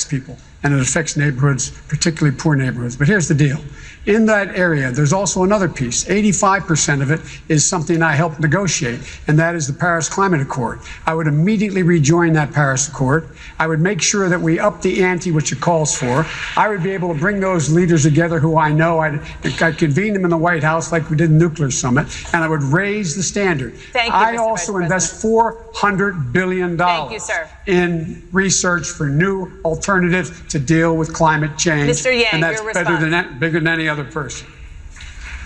people, and it affects neighborhoods, particularly poor neighborhoods. But here's the deal. In that area, there's also another piece. 85% of it is something I helped negotiate, and that is the Paris Climate Accord. I would immediately rejoin that Paris Accord. I would make sure that we up the ante, which it calls for. I would be able to bring those leaders together who I know. I'd convene them in the White House like we did in the nuclear summit, and I would raise the standard. Thank you, I Mr. also Vice invest $400 billion Thank you, sir. in research for new alternatives to deal with climate change. Mr. Yang, and that's your bigger than any other person.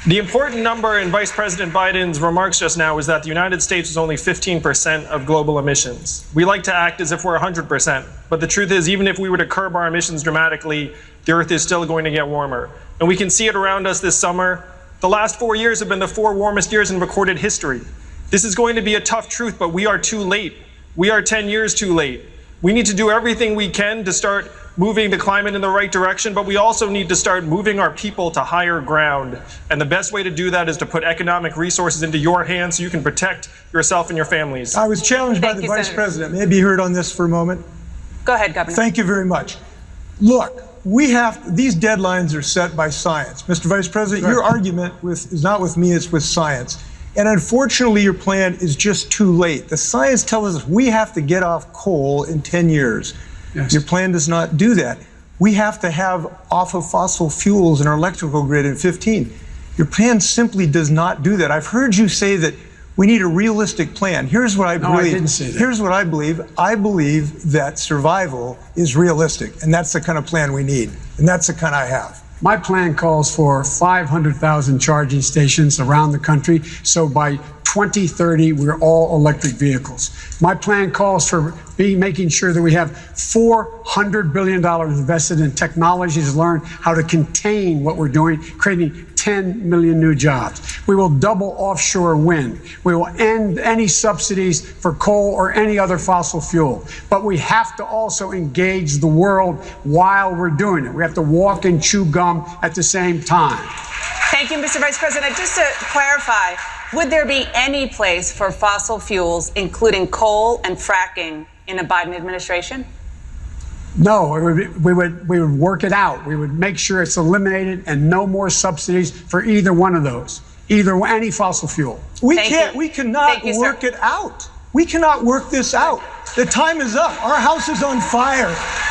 The important number in Vice President Biden's remarks just now was that the United States is only 15% of global emissions. We like to act as if we're 100%, but the truth is, even if we were to curb our emissions dramatically, the Earth is still going to get warmer. And we can see it around us this summer. The last 4 years have been the 4 warmest years in recorded history. This is going to be a tough truth, but we are too late. We are 10 years too late. We need to do everything we can to start moving the climate in the right direction, but we also need to start moving our people to higher ground. And the best way to do that is to put economic resources into your hands so you can protect yourself and your families. I was challenged by the Vice President. May I be heard on this for a moment? Go ahead, Governor. Thank you very much. Look, these deadlines are set by science. Mr. Vice President, your argument is not with me, it's with science. And unfortunately, your plan is just too late. The science tells us we have to get off coal in 10 years. Yes. Your plan does not do that. We have to have off of fossil fuels in our electrical grid in 15. Your plan simply does not do that. I've heard you say that we need a realistic plan. Here's what I believe. No, I didn't say that. Here's what I believe. I believe that survival is realistic, and that's the kind of plan we need, and that's the kind I have. My plan calls for 500,000 charging stations around the country, so by 2030, we're all electric vehicles. My plan calls for making sure that we have $400 billion invested in technology to learn how to contain what we're doing, creating 10 million new jobs. We will double offshore wind. We will end any subsidies for coal or any other fossil fuel. But we have to also engage the world while we're doing it. We have to walk and chew gum at the same time. Thank you, Mr. Vice President. Just to clarify, would there be any place for fossil fuels, including coal and fracking, in a Biden administration? No, we would work it out. We would make sure it's eliminated and no more subsidies for either one of those, any fossil fuel. We cannot work it out. We cannot work this out. The time is up. Our house is on fire.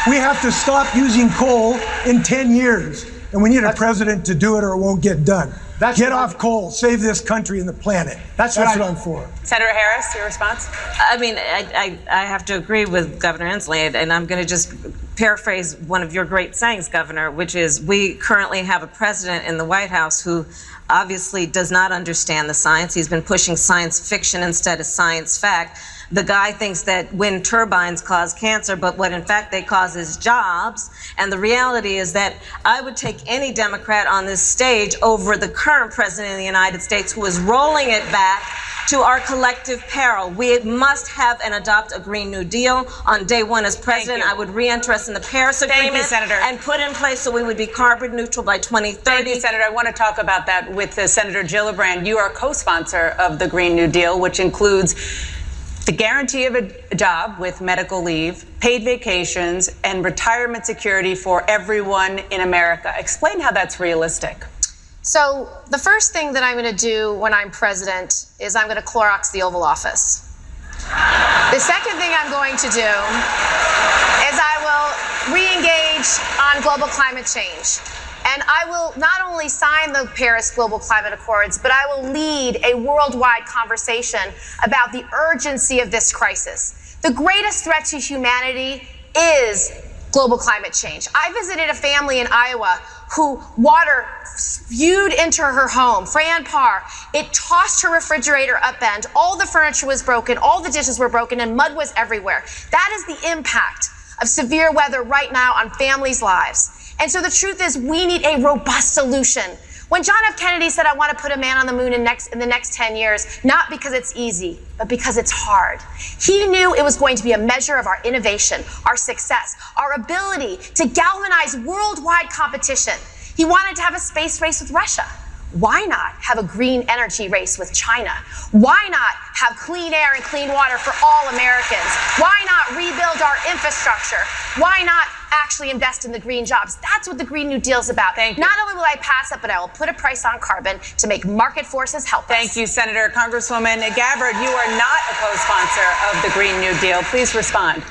We have to stop using coal in 10 years. And we need a president to do it or it won't get done. Get off coal, save this country and the planet. That's what I'm for. Senator Harris, your response? I mean, I have to agree with Governor Inslee, and I'm going to just paraphrase one of your great sayings, Governor, which is we currently have a president in the White House who obviously does not understand the science. He's been pushing science fiction instead of science fact. The guy thinks that wind turbines cause cancer, but what in fact they cause is jobs. And the reality is that I would take any Democrat on this stage over the current president of the United States, who is rolling it back to our collective peril. We must have and adopt a Green New Deal. On day one as president, I would re-enter us in the Paris Agreement and put in place so we would be carbon neutral by 2030. Thank you, Senator. I want to talk about that with Senator Gillibrand. You are co-sponsor of the Green New Deal, which includes the guarantee of a job with medical leave, paid vacations, and retirement security for everyone in America. Explain how that's realistic. So the first thing that I'm going to do when I'm president is I'm going to Clorox the Oval Office. The second thing I'm going to do is I will re-engage on global climate change. And I will not only sign the Paris Global Climate Accords, but I will lead a worldwide conversation about the urgency of this crisis. The greatest threat to humanity is global climate change. I visited a family in Iowa who water spewed into her home, Fran Parr. It tossed her refrigerator upend. All the furniture was broken, all the dishes were broken, and mud was everywhere. That is the impact of severe weather right now on families' lives. And so the truth is, we need a robust solution. When John F. Kennedy said, I want to put a man on the moon in the next 10 years, not because it's easy, but because it's hard. He knew it was going to be a measure of our innovation, our success, our ability to galvanize worldwide competition. He wanted to have a space race with Russia. Why not have a green energy race with China? Why not have clean air and clean water for all Americans? Why not rebuild our infrastructure? Why not actually invest in the green jobs. That's what the Green New Deal is about. Thank you. Not only will I pass it, but I will put a price on carbon to make market forces help us. Thank you, Senator. Congresswoman Gabbard, you are not a co-sponsor of the Green New Deal. Please respond.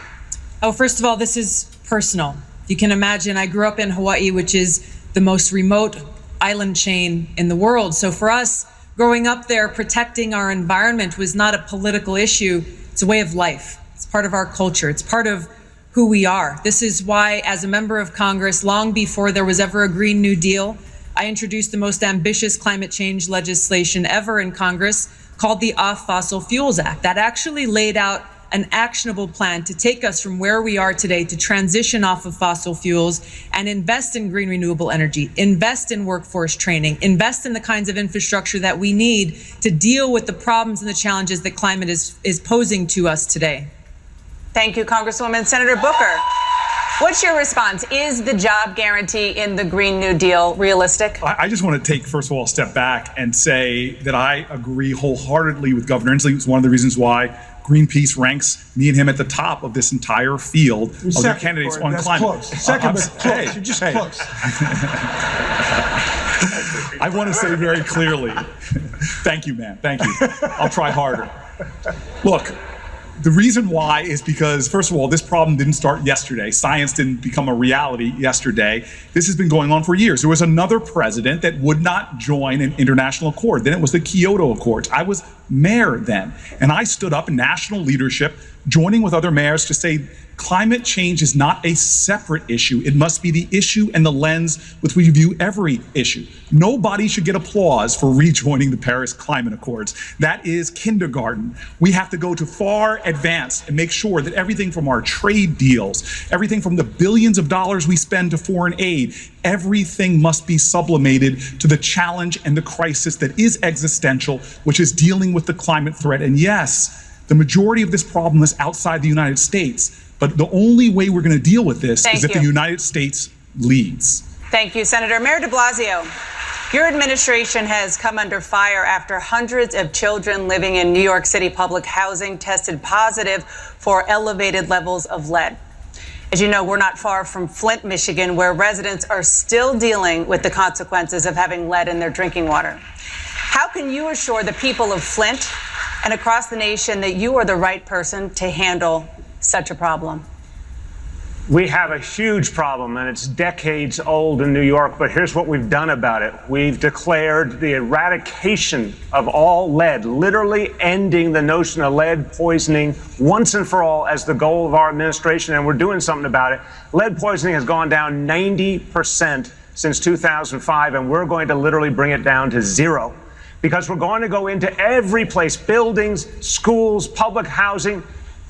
Oh, first of all, this is personal. You can imagine I grew up in Hawaii, which is the most remote island chain in the world. So for us, growing up there, protecting our environment was not a political issue. It's a way of life. It's part of our culture. It's part of who we are. This is why, as a member of Congress, long before there was ever a Green New Deal, I introduced the most ambitious climate change legislation ever in Congress called the Off Fossil Fuels Act. That actually laid out an actionable plan to take us from where we are today to transition off of fossil fuels and invest in green renewable energy, invest in workforce training, invest in the kinds of infrastructure that we need to deal with the problems and the challenges that climate is posing to us today. Thank you, Congresswoman. Senator Booker, what's your response? Is the job guarantee in the Green New Deal realistic? I just want to take, first of all, a step back and say that I agree wholeheartedly with Governor Inslee. It's one of the reasons why Greenpeace ranks me and him at the top of this entire field of their candidates on climate. Close. Second, but close. You're just close. I want to say very clearly, thank you, man. Thank you. I'll try harder. Look, the reason why is because, first of all, this problem didn't start yesterday. Science didn't become a reality yesterday. This has been going on for years. There was another president that would not join an international accord. Then it was the Kyoto Accords. I was mayor then, and I stood up in national leadership, joining with other mayors to say climate change is not a separate issue. It must be the issue and the lens with which we view every issue. Nobody should get applause for rejoining the Paris Climate Accords. That is kindergarten. We have to go to far advance and make sure that everything from our trade deals, everything from the billions of dollars we spend to foreign aid, everything must be sublimated to the challenge and the crisis that is existential, which is dealing with the climate threat. And yes, the majority of this problem is outside the United States. But the only way we're going to deal with this is if the United States leads. Thank you, Senator. Mayor de Blasio, your administration has come under fire after hundreds of children living in New York City public housing tested positive for elevated levels of lead. As you know, we're not far from Flint, Michigan, where residents are still dealing with the consequences of having lead in their drinking water. How can you assure the people of Flint and across the nation that you are the right person to handle such a problem? We have a huge problem, and it's decades old in New York, but here's what we've done about it. We've declared the eradication of all lead, literally ending the notion of lead poisoning once and for all as the goal of our administration, and we're doing something about it. Lead poisoning has gone down 90% since 2005, and we're going to literally bring it down to zero, because we're going to go into every place, buildings, schools, public housing,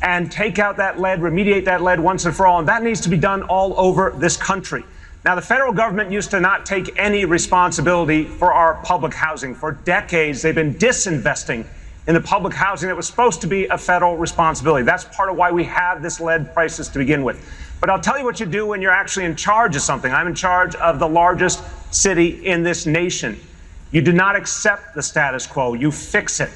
and take out that lead, remediate that lead once and for all. And that needs to be done all over this country. Now, the federal government used to not take any responsibility for our public housing. For decades, they've been disinvesting in the public housing that was supposed to be a federal responsibility. That's part of why we have this lead crisis to begin with. But I'll tell you what you do when you're actually in charge of something. I'm in charge of the largest city in this nation. You do not accept the status quo. You fix it.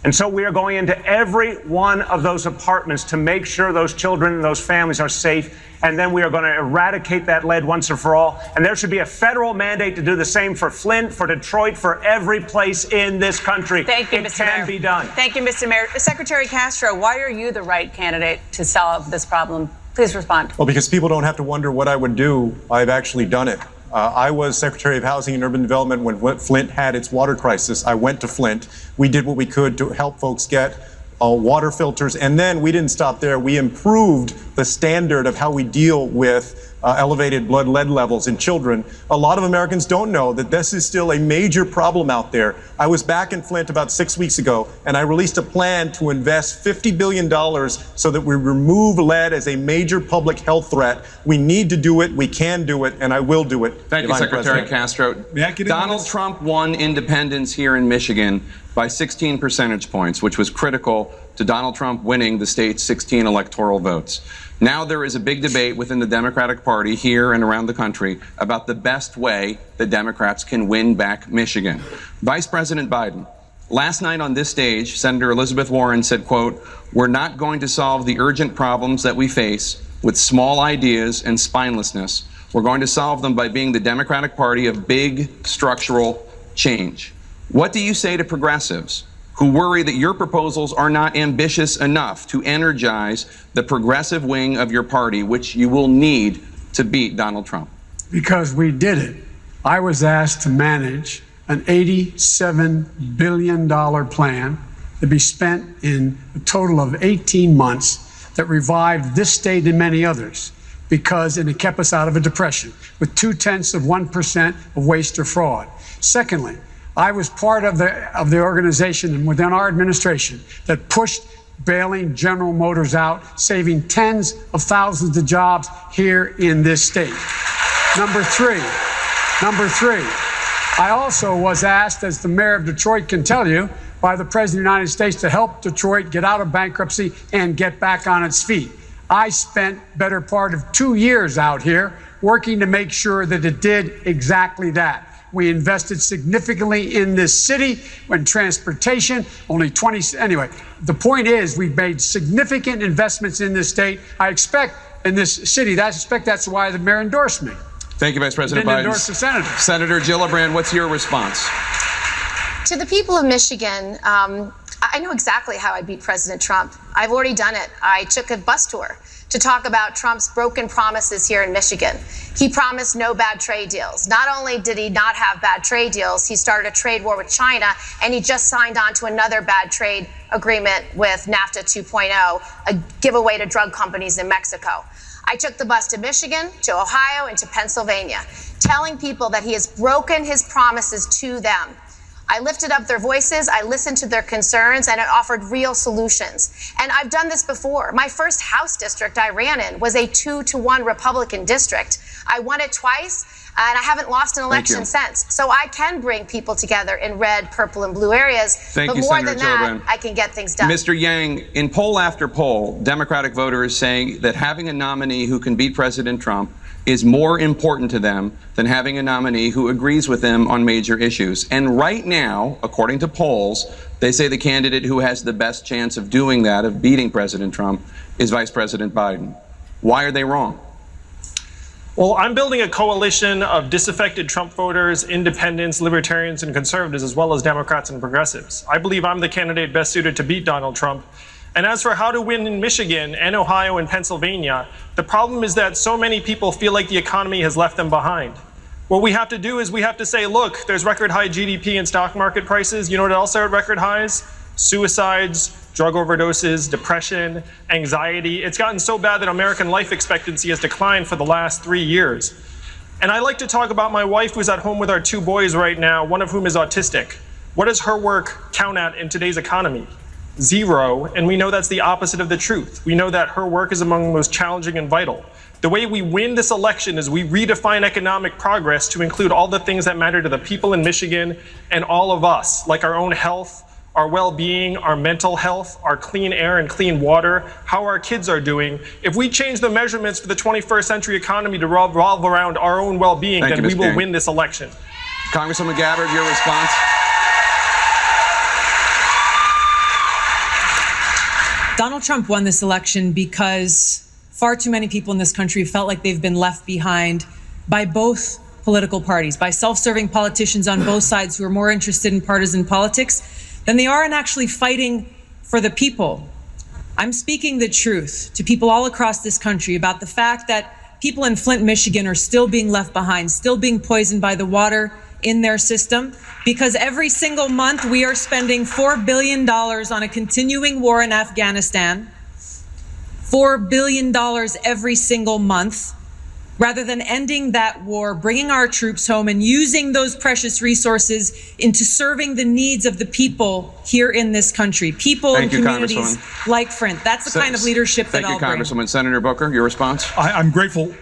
And so we are going into every one of those apartments to make sure those children and those families are safe. And then we are going to eradicate that lead once and for all. And there should be a federal mandate to do the same for Flint, for Detroit, for every place in this country. Thank you, Mr. Mayor. It can be done. Thank you, Mr. Mayor. Secretary Castro, why are you the right candidate to solve this problem? Please respond. Well, because people don't have to wonder what I would do. I've actually done it. I was Secretary of Housing and Urban Development when Flint had its water crisis. I went to Flint. We did what we could to help folks get water filters. And then we didn't stop there. We improved the standard of how we deal with elevated blood lead levels in children. A lot of Americans don't know that this is still a major problem out there. I was back in Flint about 6 weeks ago, and I released a plan to invest $50 billion so that we remove lead as a major public health threat. We need to do it, we can do it, and I will do it. Thank you, Secretary Castro. Donald Trump won independence here in Michigan by 16 percentage points, which was critical to Donald Trump winning the state's 16 electoral votes. Now there is a big debate within the Democratic Party here and around the country about the best way that Democrats can win back Michigan. Vice President Biden, last night on this stage, Senator Elizabeth Warren said, quote, "We're not going to solve the urgent problems that we face with small ideas and spinelessness. We're going to solve them by being the Democratic Party of big structural change. What do you say to progressives who worry that your proposals are not ambitious enough to energize the progressive wing of your party, which you will need to beat Donald Trump? Because we did it. I was asked to manage an $87 billion plan to be spent in a total of 18 months that revived this state and many others, because it kept us out of a depression with 0.2% of waste or fraud. Secondly, I was part of the organization and within our administration that pushed bailing General Motors out, saving tens of thousands of jobs here in this state. Number three, I also was asked, as the mayor of Detroit can tell you, by the President of the United States to help Detroit get out of bankruptcy and get back on its feet. I spent better part of 2 years out here working to make sure that it did exactly that. We invested significantly in this city when transportation, anyway, the point is we've made significant investments in this state. I expect in this city, that's why the mayor endorsed me. Thank you, Vice President Biden. Endorse the senator. Senator Gillibrand, what's your response? To the people of Michigan, I know exactly how I beat President Trump. I've already done it. I took a bus tour to talk about Trump's broken promises here in Michigan. He promised no bad trade deals. Not only did he not have bad trade deals, he started a trade war with China, and he just signed on to another bad trade agreement with NAFTA 2.0, a giveaway to drug companies in Mexico. I took the bus to Michigan, to Ohio, and to Pennsylvania, telling people that he has broken his promises to them. I lifted up their voices, I listened to their concerns, and I offered real solutions. And I've done this before. My first House district I ran in was a 2-to-1 Republican district. I won it twice, and I haven't lost an election since. So I can bring people together in red, purple, and blue areas. But more than that, I can get things done. Mr. Yang, in poll after poll, Democratic voters saying that having a nominee who can beat President Trump is more important to them than having a nominee who agrees with them on major issues. And right now, according to polls, they say the candidate who has the best chance of doing that, of beating President Trump, is Vice President Biden. Why are they wrong? Well, I'm building a coalition of disaffected Trump voters, independents, libertarians, and conservatives, as well as Democrats and progressives. I believe I'm the candidate best suited to beat Donald Trump. And as for how to win in Michigan and Ohio and Pennsylvania, the problem is that so many people feel like the economy has left them behind. What we have to do is we have to say, look, there's record high GDP and stock market prices. You know what else are at record highs? Suicides, drug overdoses, depression, anxiety. It's gotten so bad that American life expectancy has declined for the last 3 years. And I like to talk about my wife who's at home with our 2 boys right now, one of whom is autistic. What does her work count at in today's economy? 0, and we know that's the opposite of the truth. We know that her work is among the most challenging and vital. The way we win this election is we redefine economic progress to include all the things that matter to the people in Michigan and all of us, like our own health, our well-being, our mental health, our clean air and clean water, how our kids are doing. If we change the measurements for the 21st century economy to revolve around our own well-being, then we will win this election. Congresswoman Gabbard, your response? Donald Trump won this election because far too many people in this country felt like they've been left behind by both political parties, by self-serving politicians on both sides who are more interested in partisan politics than they are in actually fighting for the people. I'm speaking the truth to people all across this country about the fact that people in Flint, Michigan are still being left behind, still being poisoned by the water in their system, because every single month we are spending $4 billion on a continuing war in Afghanistan, $4 billion every single month, rather than ending that war, bringing our troops home and using those precious resources into serving the needs of the people here in this country, people and communities like Flint. That's the kind of leadership that I'll bring. Thank you, Congresswoman. Senator Booker, your response? I'm grateful,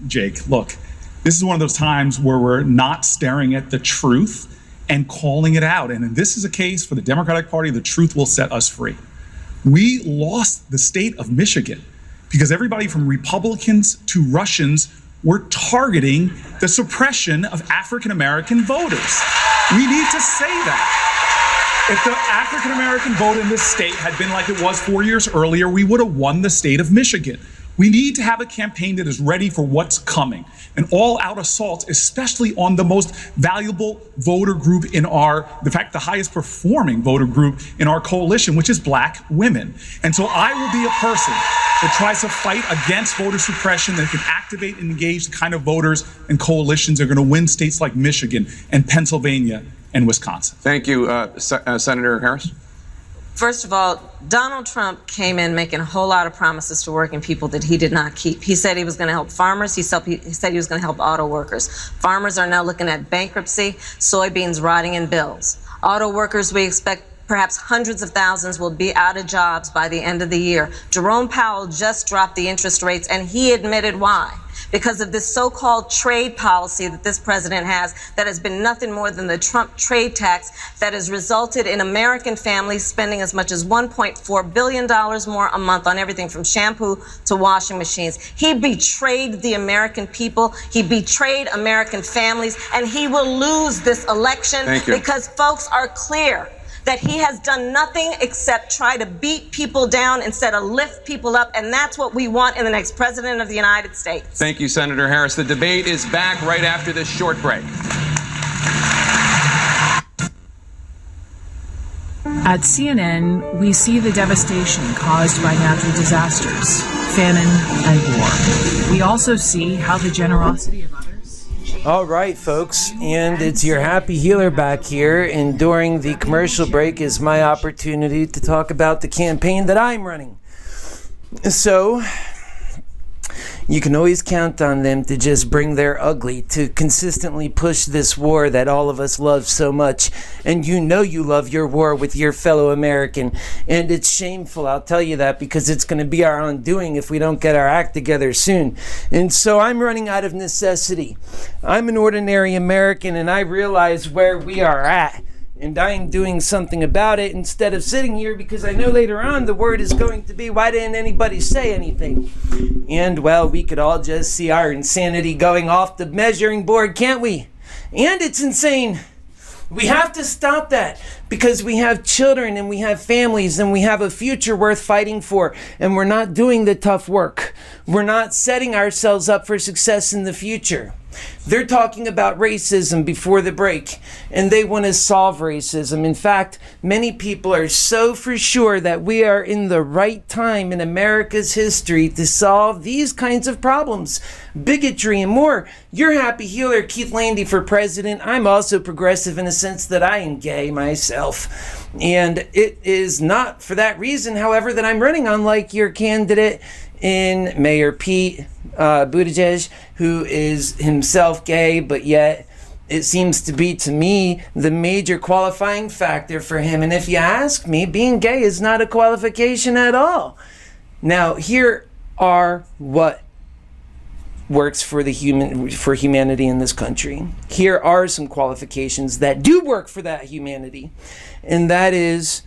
Jake. Look, this is one of those times where we're not staring at the truth and calling it out. And this is a case for the Democratic Party. The truth will set us free. We lost the state of Michigan because everybody from Republicans to Russians were targeting the suppression of African-American voters. We need to say that. If the African-American vote in this state had been like it was 4 years earlier, we would have won the state of Michigan. We need to have a campaign that is ready for what's coming. An all-out assault, especially on the most valuable voter group in the highest performing voter group in our coalition, which is Black women. And so I will be a person that tries to fight against voter suppression, that can activate and engage the kind of voters and coalitions that are going to win states like Michigan and Pennsylvania and Wisconsin. Thank you, Senator Harris. First of all, Donald Trump came in making a whole lot of promises to working people that he did not keep. He said he was going to help farmers. He said he was going to help auto workers. Farmers are now looking at bankruptcy, soybeans rotting in bills. Auto workers, we expect perhaps hundreds of thousands will be out of jobs by the end of the year. Jerome Powell just dropped the interest rates, and he admitted why. Because of this so-called trade policy that this president has that has been nothing more than the Trump trade tax that has resulted in American families spending as much as $1.4 billion more a month on everything from shampoo to washing machines. He betrayed the American people. He betrayed American families, and he will lose this election because folks are clear that he has done nothing except try to beat people down instead of lift people up, and that's what we want in the next president of the United States. Thank you, Senator Harris. The debate is back right after this short break. At CNN, we see the devastation caused by natural disasters, famine, and war. We also see how the generosity of others. All right, folks, and it's your Happy Healer back here, and during the commercial break is my opportunity to talk about the campaign that I'm running. So, you can always count on them to just bring their ugly, to consistently push this war that all of us love so much. And you know you love your war with your fellow American. And it's shameful, I'll tell you that, because it's going to be our undoing if we don't get our act together soon. And so I'm running out of necessity. I'm an ordinary American, and I realize where we are at. And I'm doing something about it instead of sitting here, because I know later on the word is going to be, why didn't anybody say anything? And, well, we could all just see our insanity going off the measuring board, can't we? And it's insane. We have to stop that, because we have children and we have families and we have a future worth fighting for, and we're not doing the tough work. We're not setting ourselves up for success in the future. They're talking about racism before the break, and they want to solve racism. In fact, many people are so for sure that we are in the right time in America's history to solve these kinds of problems, bigotry and more. Your Happy Healer, Keith Landy for President. I'm also progressive in the sense that I am gay myself. And it is not for that reason, however, that I'm running, unlike your candidate in Mayor Pete Buttigieg, who is himself gay, but yet it seems to be, to me, the major qualifying factor for him. And if you ask me, being gay is not a qualification at all. Now, here are what works for humanity in this country. Here are some qualifications that do work for that humanity, and that is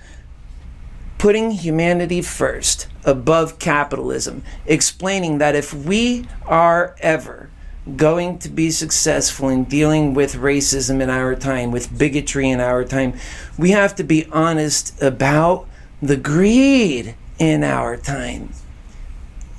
putting humanity first above capitalism, explaining that if we are ever going to be successful in dealing with racism in our time, with bigotry in our time, we have to be honest about the greed in our time.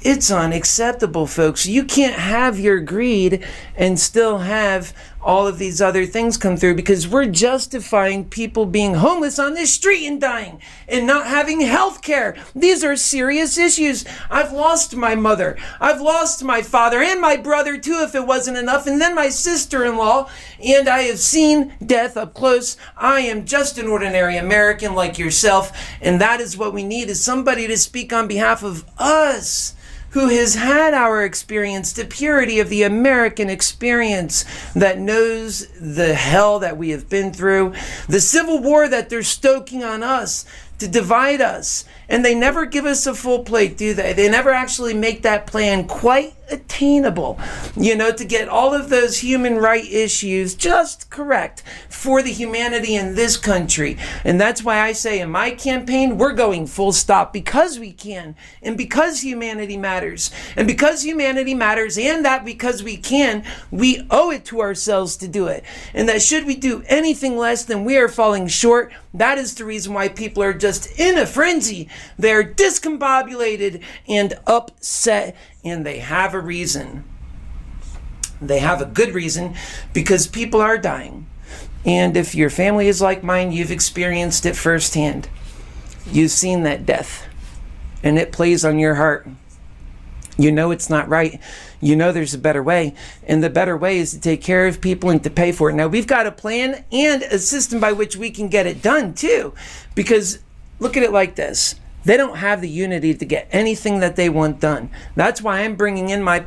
It's unacceptable, folks. You can't have your greed and still have all of these other things come through, because we're justifying people being homeless on the street and dying and not having health care. These are serious issues. I've lost my mother. I've lost my father and my brother too, if it wasn't enough, and then my sister-in-law, and I have seen death up close. I am just an ordinary American like yourself, and that is what we need, is somebody to speak on behalf of us, who has had our experience, the purity of the American experience, that knows the hell that we have been through, the civil war that they're stoking on us to divide us. And they never give us a full plate, do they? They never actually make that plan quite attainable, to get all of those human right issues just correct for the humanity in this country. And that's why I say in my campaign, we're going full stop, because we can, and because humanity matters. And because humanity matters, and that because we can, we owe it to ourselves to do it. And that should we do anything less, then we are falling short That is the reason why people are just in a frenzy. They're discombobulated and upset, and they have a reason. They have a good reason, because people are dying. And if your family is like mine, you've experienced it firsthand. You've seen that death, and it plays on your heart. You know it's not right. You know there's a better way, and the better way is to take care of people and to pay for it. Now, we've got a plan and a system by which we can get it done too, because look at it like this. They don't have the unity to get anything that they want done. That's why I'm bringing in my,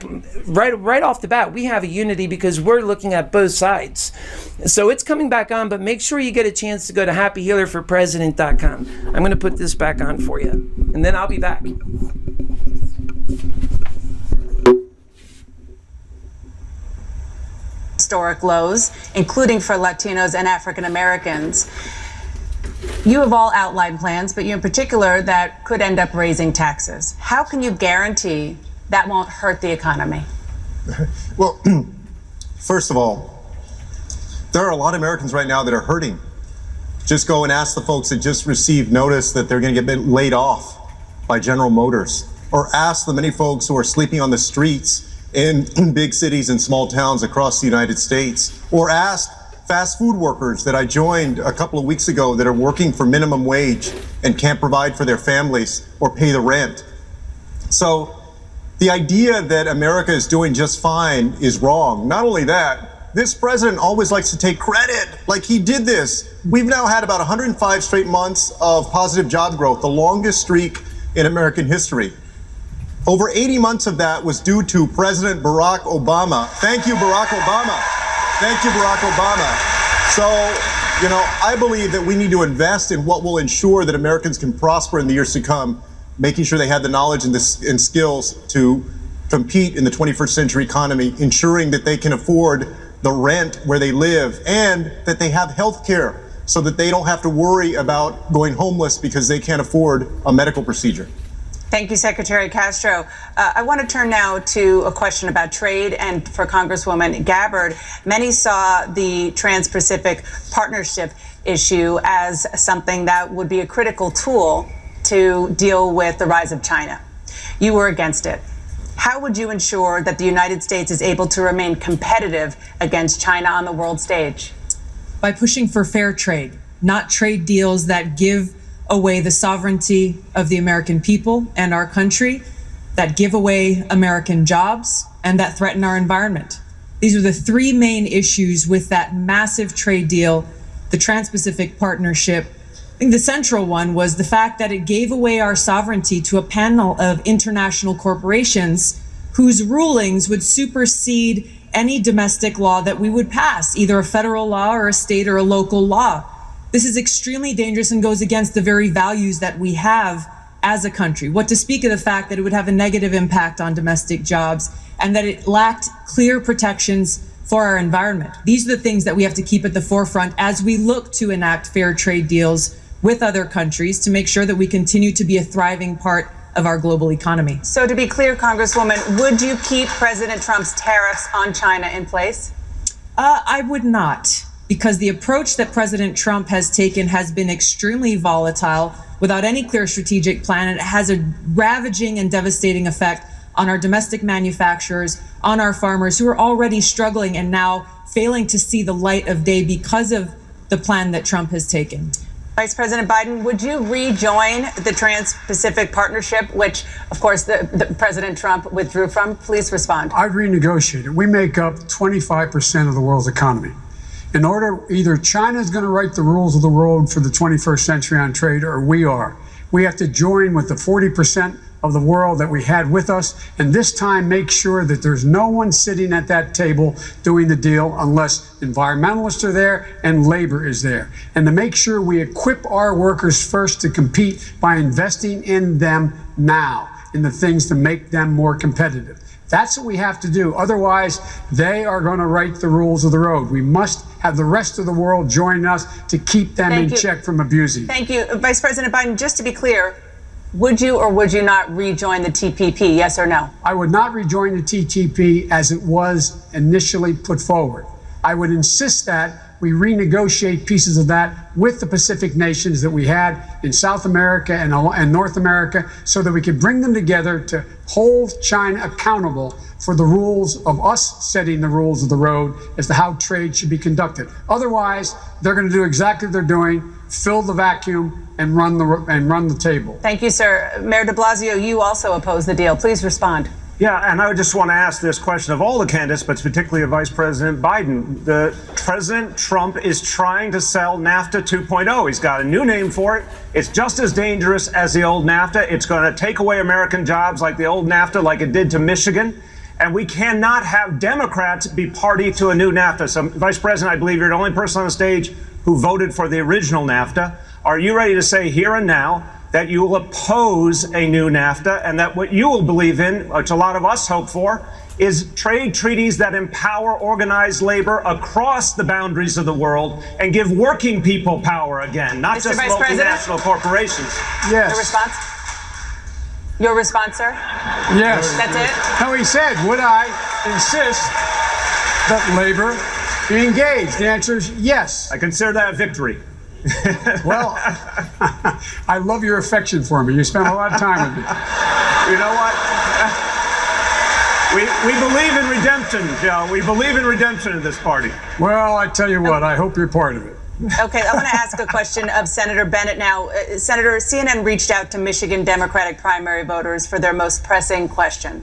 right off the bat, we have a unity because we're looking at both sides. So it's coming back on, but make sure you get a chance to go to HappyHealerForPresident.com. I'm going to put this back on for you, and then I'll be back. Historic lows, including for Latinos and African Americans. You have all outlined plans, but you in particular that could end up raising taxes. How can you guarantee that won't hurt the economy? Well, first of all, there are a lot of Americans right now that are hurting. Just go and ask the folks that just received notice that they're going to get laid off by General Motors, or ask the many folks who are sleeping on the streets in big cities and small towns across the United States, or ask fast food workers that I joined a couple of weeks ago that are working for minimum wage and can't provide for their families or pay the rent. So the idea that America is doing just fine is wrong. Not only that, this president always likes to take credit, like he did this. We've now had about 105 straight months of positive job growth, the longest streak in American history. Over 80 months of that was due to President Barack Obama. Thank you, Barack Obama. Thank you, Barack Obama. So, I believe that we need to invest in what will ensure that Americans can prosper in the years to come, making sure they have the knowledge and skills to compete in the 21st century economy, ensuring that they can afford the rent where they live, and that they have health care so that they don't have to worry about going homeless because they can't afford a medical procedure. Thank you, Secretary Castro. I want to turn now to a question about trade, and for Congresswoman Gabbard. Many saw the Trans-Pacific Partnership issue as something that would be a critical tool to deal with the rise of China. You were against it. How would you ensure that the United States is able to remain competitive against China on the world stage? By pushing for fair trade, not trade deals that give away the sovereignty of the American people and our country, that give away American jobs, and that threaten our environment. These are the three main issues with that massive trade deal, the Trans-Pacific Partnership. I think the central one was the fact that it gave away our sovereignty to a panel of international corporations whose rulings would supersede any domestic law that we would pass, either a federal law or a state or a local law. This is extremely dangerous and goes against the very values that we have as a country. What to speak of the fact that it would have a negative impact on domestic jobs and that it lacked clear protections for our environment. These are the things that we have to keep at the forefront as we look to enact fair trade deals with other countries to make sure that we continue to be a thriving part of our global economy. So to be clear, Congresswoman, would you keep President Trump's tariffs on China in place? I would not, because the approach that President Trump has taken has been extremely volatile without any clear strategic plan, and it has a ravaging and devastating effect on our domestic manufacturers, on our farmers who are already struggling and now failing to see the light of day because of the plan that Trump has taken. Vice President Biden, would you rejoin the Trans-Pacific Partnership, which, of course, the President Trump withdrew from? Please respond. I'd renegotiate it. We make up 25% of the world's economy. In order, either China is going to write the rules of the road for the 21st century on trade, or we are. We have to join with the 40% of the world that we had with us, and this time make sure that there's no one sitting at that table doing the deal unless environmentalists are there and labor is there. And to make sure we equip our workers first to compete by investing in them now, in the things to make them more competitive. That's what we have to do. Otherwise, they are going to write the rules of the road. We must have the rest of the world join us to keep them in check from abusing. Thank you. Vice President Biden, just to be clear, would you or would you not rejoin the TPP, yes or no? I would not rejoin the TPP as it was initially put forward. I would insist that we renegotiate pieces of that with the Pacific nations that we had in South America and North America, so that we could bring them together to hold China accountable for the rules of us setting the rules of the road as to how trade should be conducted. Otherwise, they're going to do exactly what they're doing, fill the vacuum and run the table. Thank you, sir. Mayor de Blasio, you also oppose the deal. Please respond. Yeah, and I just want to ask this question of all the candidates, but particularly of Vice President Biden. President Trump is trying to sell NAFTA 2.0. He's got a new name for it. It's just as dangerous as the old NAFTA. It's going to take away American jobs like the old NAFTA, like it did to Michigan. And we cannot have Democrats be party to a new NAFTA. So, Vice President, I believe you're the only person on the stage who voted for the original NAFTA. Are you ready to say here and now that you will oppose a new NAFTA, and that what you will believe in, which a lot of us hope for, is trade treaties that empower organized labor across the boundaries of the world and give working people power again, not Mr. just Vice multinational corporations? Yes. Your response? Your response, sir? Yes. That's it? No, he said, would I insist that labor be engaged? The answer is yes. I consider that a victory. Well, I love your affection for me. You spent a lot of time with me. You know what? We believe in redemption, Joe. We believe in redemption in this party. Well, I tell you what, I hope you're part of it. Okay, I want to ask a question of Senator Bennett now. Senator, CNN reached out to Michigan Democratic primary voters for their most pressing question.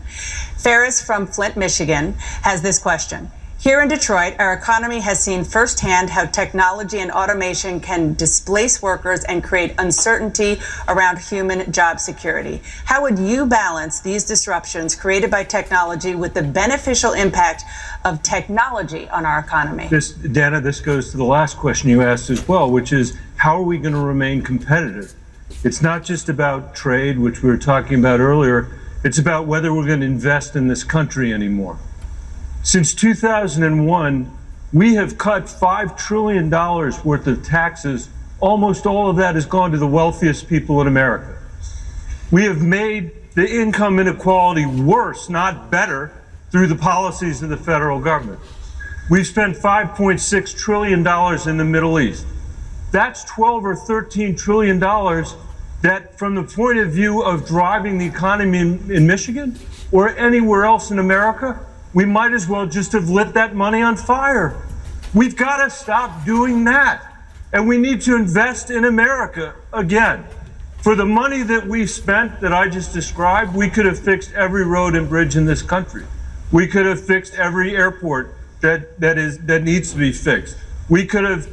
Ferris from Flint, Michigan, has this question. Here in Detroit, our economy has seen firsthand how technology and automation can displace workers and create uncertainty around human job security. How would you balance these disruptions created by technology with the beneficial impact of technology on our economy? Dana, this goes to the last question you asked as well, which is how are we going to remain competitive? It's not just about trade, which we were talking about earlier. It's about whether we're going to invest in this country anymore. Since 2001, we have cut $5 trillion worth of taxes. Almost all of that has gone to the wealthiest people in America. We have made the income inequality worse, not better, through the policies of the federal government. We've spent $5.6 trillion in the Middle East. That's 12 or 13 trillion dollars that, from the point of view of driving the economy in Michigan or anywhere else in America, we might as well just have lit that money on fire. We've got to stop doing that. And we need to invest in America again. For the money that we spent that I just described, we could have fixed every road and bridge in this country. We could have fixed every airport that needs to be fixed. We could have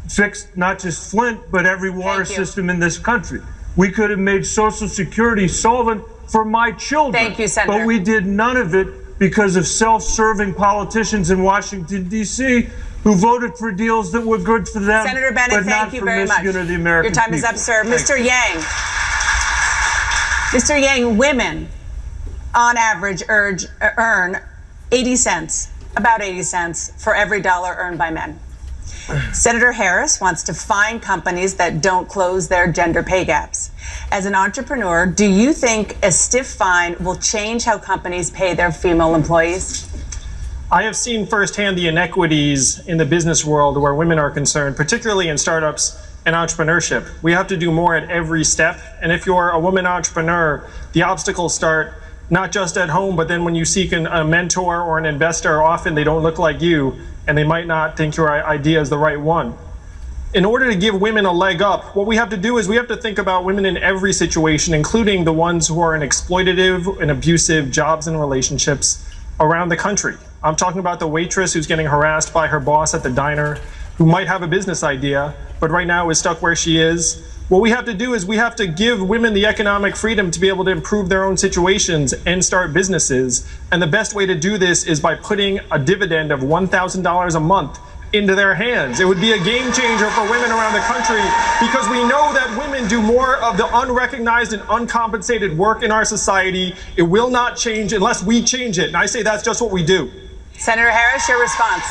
fixed not just Flint, but every water system in this country. We could have made Social Security solvent for my children. Thank you, Senator. But we did none of it because of self-serving politicians in Washington, D.C., who voted for deals that were good for them, Senator Bennett, but not thank you for very Michigan much. or the American Your time is people. up, sir. Thank Mr. you. Yang. Mr. Yang, women, on average, earn 80 cents, about 80 cents, for every dollar earned by men. Senator Harris wants to fine companies that don't close their gender pay gaps. As an entrepreneur, do you think a stiff fine will change how companies pay their female employees? I have seen firsthand the inequities in the business world where women are concerned, particularly in startups and entrepreneurship. We have to do more at every step. And if you're a woman entrepreneur, the obstacles start not just at home, but then when you seek a mentor or an investor, often they don't look like you, and they might not think your idea is the right one. In order to give women a leg up, what we have to do is we have to think about women in every situation, including the ones who are in exploitative and abusive jobs and relationships around the country. I'm talking about the waitress who's getting harassed by her boss at the diner, who might have a business idea, but right now is stuck where she is. What we have to do is we have to give women the economic freedom to be able to improve their own situations and start businesses. And the best way to do this is by putting a dividend of $1,000 a month into their hands. It would be a game changer for women around the country, because we know that women do more of the unrecognized and uncompensated work in our society. It will not change unless we change it. And I say that's just what we do. Senator Harris, your response.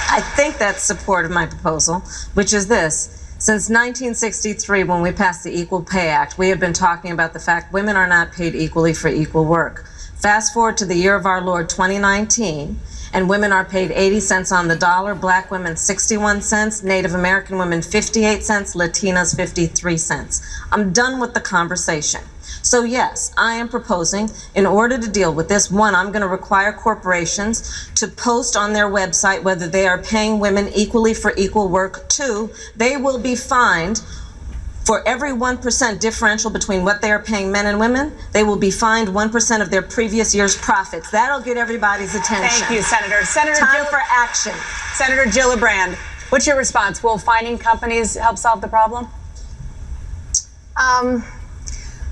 I think that's support of my proposal, which is this. Since 1963, when we passed the Equal Pay Act, we have been talking about the fact women are not paid equally for equal work. Fast forward to the year of our Lord, 2019, and women are paid 80 cents on the dollar, black women 61 cents, Native American women 58 cents, Latinas 53 cents. I'm done with the conversation. So yes, I am proposing, in order to deal with this, one, I'm going to require corporations to post on their website whether they are paying women equally for equal work. Two, they will be fined for every 1% differential between what they are paying men and women. They will be fined 1% of their previous year's profits. That'll get everybody's attention. Thank you, Senator. Time for action. Senator Gillibrand, what's your response? Will fining companies help solve the problem?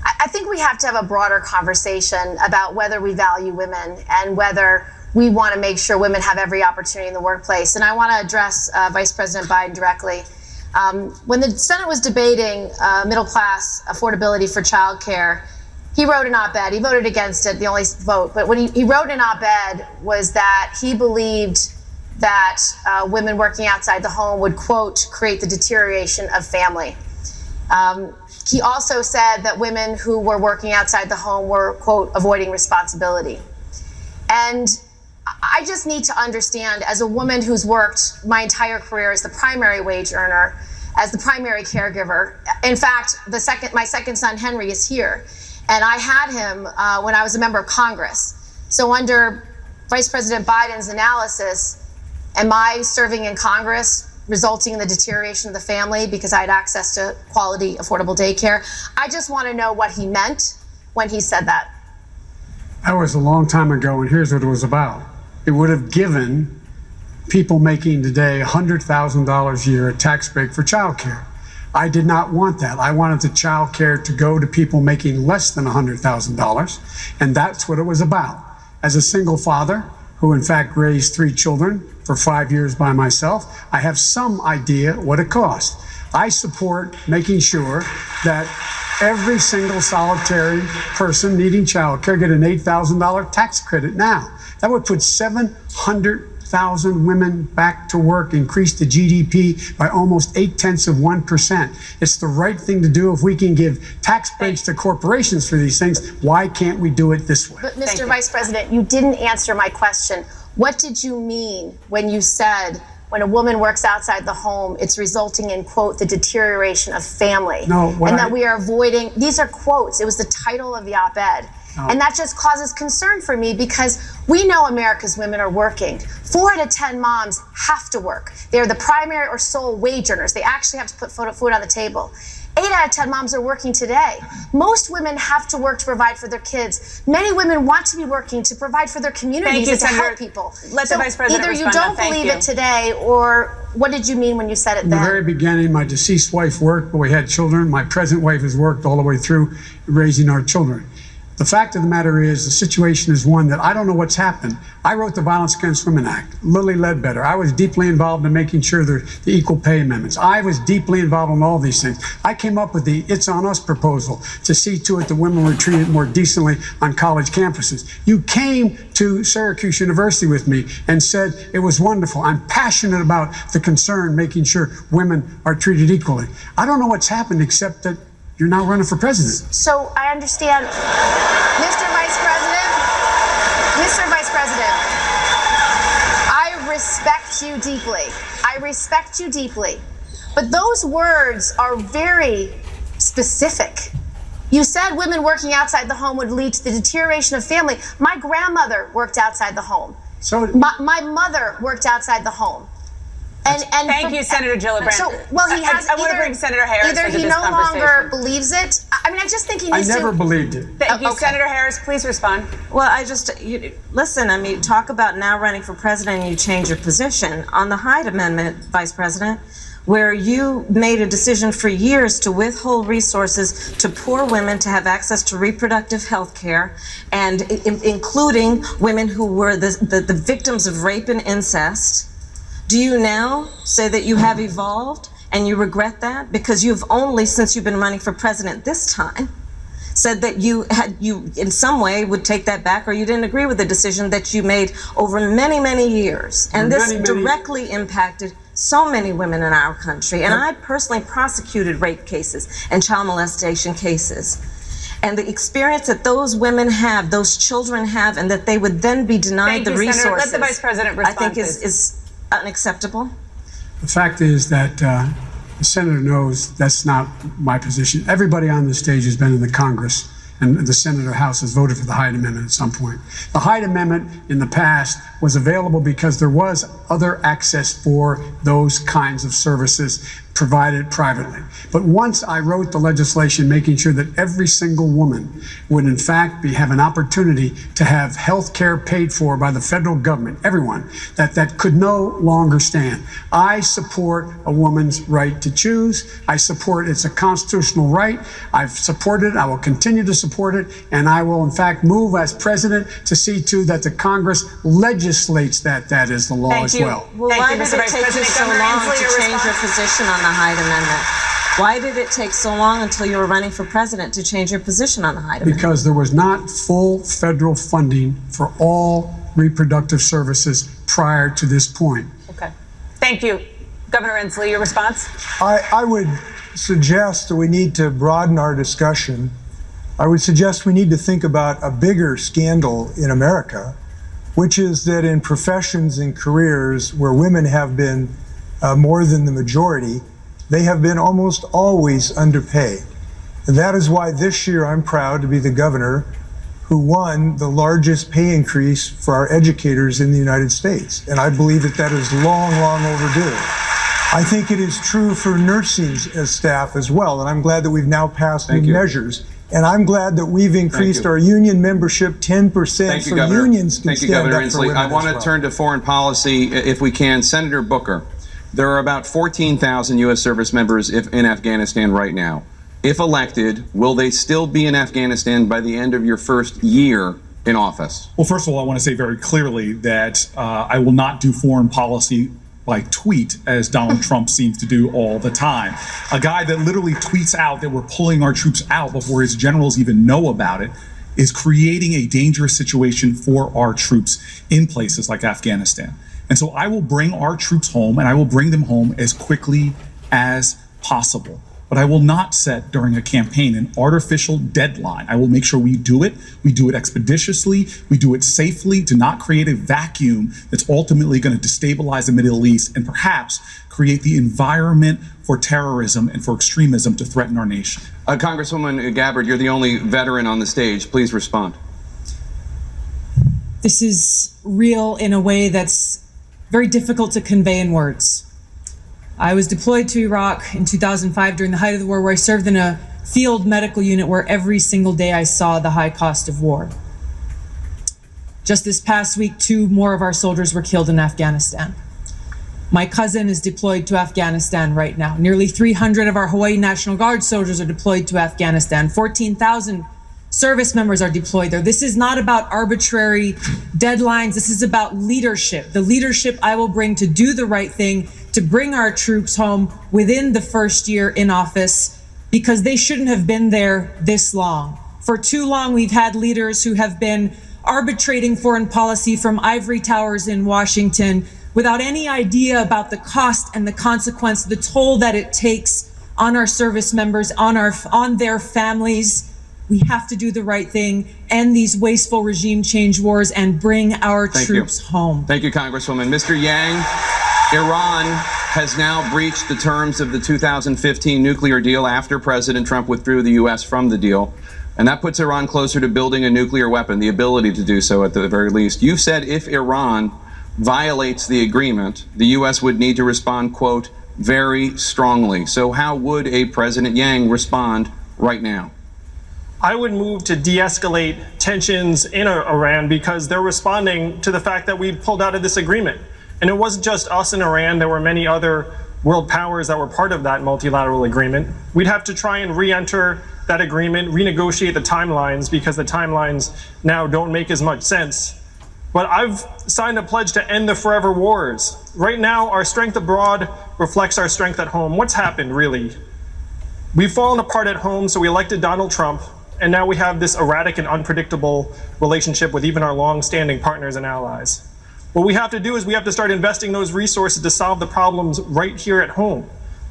I think we have to have a broader conversation about whether we value women and whether we want to make sure women have every opportunity in the workplace. And I want to address Vice President Biden directly. When the Senate was debating middle-class affordability for childcare, he wrote an op-ed. He voted against it, the only vote. But what he wrote in an op-ed was that he believed that women working outside the home would, quote, create the deterioration of family. He also said that women who were working outside the home were, quote, avoiding responsibility. And I just need to understand, as a woman who's worked my entire career as the primary wage earner, as the primary caregiver, in fact, my second son, Henry, is here. And I had him when I was a member of Congress. So under Vice President Biden's analysis, am I serving in Congress resulting in the deterioration of the family because I had access to quality, affordable daycare? I just want to know what he meant when he said that. That was a long time ago, and here's what it was about. It would have given people making today $100,000 a year a tax break for childcare. I did not want that. I wanted the child care to go to people making less than $100,000, and that's what it was about. As a single father, who in fact raised 3 children for 5 years by myself, I have some idea what it costs. I support making sure that every single solitary person needing child care get an $8,000 tax credit now. That would put 700,000 women back to work, increase the GDP by almost 0.8%. It's the right thing to do. If we can give tax breaks to corporations for these things, why can't we do it this way? But Mr. Vice President, you didn't answer my question. What did you mean when you said when a woman works outside the home, it's resulting in, quote, the deterioration of family? No, that we are avoiding, these are quotes, it was the title of the op-ed. No. And that just causes concern for me because we know America's women are working. 4 out of 10 moms have to work. They're the primary or sole wage earners. They actually have to put food on the table. 8 out of 10 moms are working today. Most women have to work to provide for their kids. Many women want to be working to provide for their communities and to help people. Let the Vice President either you respond. don't believe it today, or what did you mean when you said it In then? the very beginning, my deceased wife worked, but we had children. My present wife has worked all the way through raising our children. The fact of the matter is, the situation is one that I don't know what's happened. I wrote the Violence Against Women Act, Lilly Ledbetter. I was deeply involved in making sure the equal pay amendments. I was deeply involved in all these things. I came up with the It's On Us proposal to see to it that women were treated more decently on college campuses. You came to Syracuse University with me and said it was wonderful. I'm passionate about the concern, making sure women are treated equally. I don't know what's happened except that you're now running for president. So I understand, Mr. Vice President, I respect you deeply. I respect you deeply. But those words are very specific. You said women working outside the home would lead to the deterioration of family. My grandmother worked outside the home. So my mother worked outside the home. And Thank you, Senator Gillibrand. So, well, he has. I want to bring Senator Harris Either into he this no conversation. longer believes it. I mean, I just think he needs to. I never believed it. Thank you, Okay. Senator Harris. Please respond. Well, listen, I mean, talk about now running for president and you change your position. On the Hyde Amendment, Vice President, where you made a decision for years to withhold resources to poor women to have access to reproductive health care, and including women who were the victims of rape and incest. Do you now say that you have evolved and you regret that? Because you've only, since you've been running for president this time, said that you in some way would take that back, or you didn't agree with the decision that you made over many, many years. And this directly impacted so many women in our country. And I personally prosecuted rape cases and child molestation cases. And the experience that those women have, those children have, and that they would then be denied the resources. Senator. Let the Vice President respond, I think is unacceptable. The fact is that the senator knows that's not my position. Everybody on this stage has been in the Congress, and the Senate or House has voted for the Hyde Amendment at some point. The Hyde Amendment in the past was available because there was other access for those kinds of services provided privately. But once I wrote the legislation making sure that every single woman would in fact have an opportunity to have health care paid for by the federal government, everyone, that could no longer stand. I support a woman's right to choose. I support it's a constitutional right. I've supported it. I will continue to support it. And I will in fact move as president to see to that the Congress legislates that is the law as well. Well, why did it take you so long to change your position on the Hyde Amendment? Why did it take so long until you were running for president to change your position on the Hyde Amendment? Because there was not full federal funding for all reproductive services prior to this point. Okay. Thank you. Governor Inslee, your response? I would suggest that we need to broaden our discussion. I would suggest we need to think about a bigger scandal in America, which is that in professions and careers where women have been more than the majority, they have been almost always underpaid. And that is why this year I'm proud to be the governor who won the largest pay increase for our educators in the United States. And I believe that is long, long overdue. I think it is true for nursing staff as well. And I'm glad that we've now passed new measures. And I'm glad that we've increased our union membership 10% so unions can stand up for women. I want to turn to foreign policy, if we can. Senator Booker, there are about 14,000 U.S. service members in Afghanistan right now. If elected, will they still be in Afghanistan by the end of your first year in office? Well, first of all, I want to say very clearly that I will not do foreign policy by tweet, as Donald Trump seems to do all the time. A guy that literally tweets out that we're pulling our troops out before his generals even know about it is creating a dangerous situation for our troops in places like Afghanistan. And so I will bring our troops home, and I will bring them home as quickly as possible. But I will not set during a campaign an artificial deadline. I will make sure we do it expeditiously, we do it safely, to not create a vacuum that's ultimately going to destabilize the Middle East and perhaps create the environment for terrorism and for extremism to threaten our nation. Congresswoman Gabbard, you're the only veteran on the stage. Please respond. This is real in a way that's very difficult to convey in words. I was deployed to Iraq in 2005 during the height of the war, where I served in a field medical unit where every single day I saw the high cost of war. Just this past week, 2 more of our soldiers were killed in Afghanistan. My cousin is deployed to Afghanistan right now. Nearly 300 of our Hawaii National Guard soldiers are deployed to Afghanistan. 14,000 service members are deployed there. This is not about arbitrary deadlines. This is about leadership. The leadership I will bring to do the right thing, to bring our troops home within the first year in office, because they shouldn't have been there this long. For too long, we've had leaders who have been arbitrating foreign policy from ivory towers in Washington without any idea about the cost and the consequence, the toll that it takes on our service members, on their families. We have to do the right thing, end these wasteful regime change wars, and bring our troops home. Thank you, Congresswoman. Mr. Yang, Iran has now breached the terms of the 2015 nuclear deal after President Trump withdrew the U.S. from the deal. And that puts Iran closer to building a nuclear weapon, the ability to do so at the very least. You said if Iran violates the agreement, the U.S. would need to respond, quote, very strongly. So how would a President Yang respond right now? I would move to de-escalate tensions in Iran, because they're responding to the fact that we pulled out of this agreement. And it wasn't just us and Iran. There were many other world powers that were part of that multilateral agreement. We'd have to try and re-enter that agreement, renegotiate the timelines, because the timelines now don't make as much sense. But I've signed a pledge to end the forever wars. Right now, our strength abroad reflects our strength at home. What's happened, really? We've fallen apart at home, so we elected Donald Trump. And now we have this erratic and unpredictable relationship with even our long-standing partners and allies. What we have to do is we have to start investing those resources to solve the problems right here at home.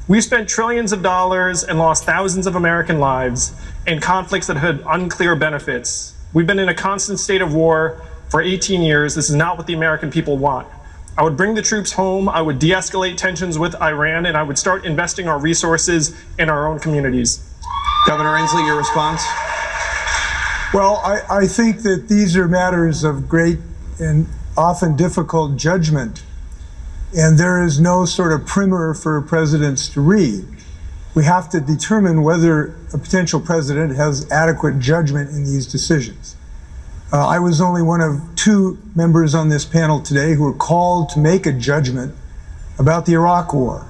We spent trillions of dollars and lost thousands of American lives in conflicts that had unclear benefits. We've been in a constant state of war for 18 years. This is not what the American people want. I would bring the troops home, I would de-escalate tensions with Iran, and I would start investing our resources in our own communities. Governor Inslee, your response? Well, I think that these are matters of great and often difficult judgment, and there is no sort of primer for presidents to read. We have to determine whether a potential president has adequate judgment in these decisions. I was only one of 2 members on this panel today who were called to make a judgment about the Iraq War.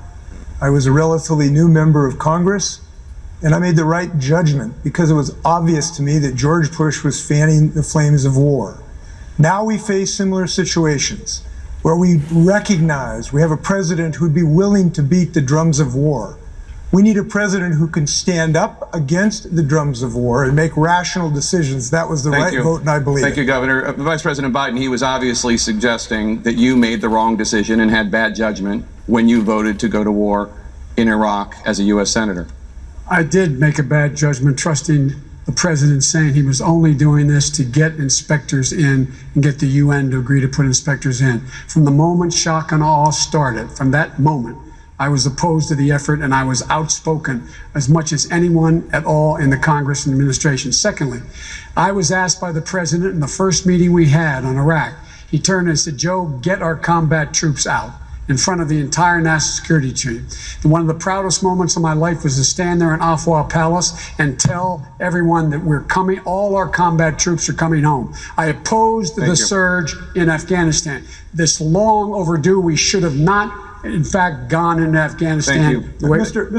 I was a relatively new member of Congress, and I made the right judgment because it was obvious to me that George Bush was fanning the flames of war. Now we face similar situations where we recognize we have a president who'd be willing to beat the drums of war. We need a president who can stand up against the drums of war and make rational decisions. That was the right vote, and I believe Thank you, Governor. Vice President Biden, he was obviously suggesting that you made the wrong decision and had bad judgment when you voted to go to war in Iraq as a U.S. Senator. I did make a bad judgment trusting the president saying he was only doing this to get inspectors in and get the UN to agree to put inspectors in. From the moment shock and awe started, from that moment, I was opposed to the effort, and I was outspoken as much as anyone at all in the Congress and administration. Secondly, I was asked by the president in the first meeting we had on Iraq. He turned and said, "Joe, get our combat troops out," in front of the entire national security team. And one of the proudest moments of my life was to stand there in Afwa Palace and tell everyone that we're coming, all our combat troops are coming home. I opposed the surge in Afghanistan. This long overdue, we should have not, in fact, gone into Afghanistan. Thank you. Mr.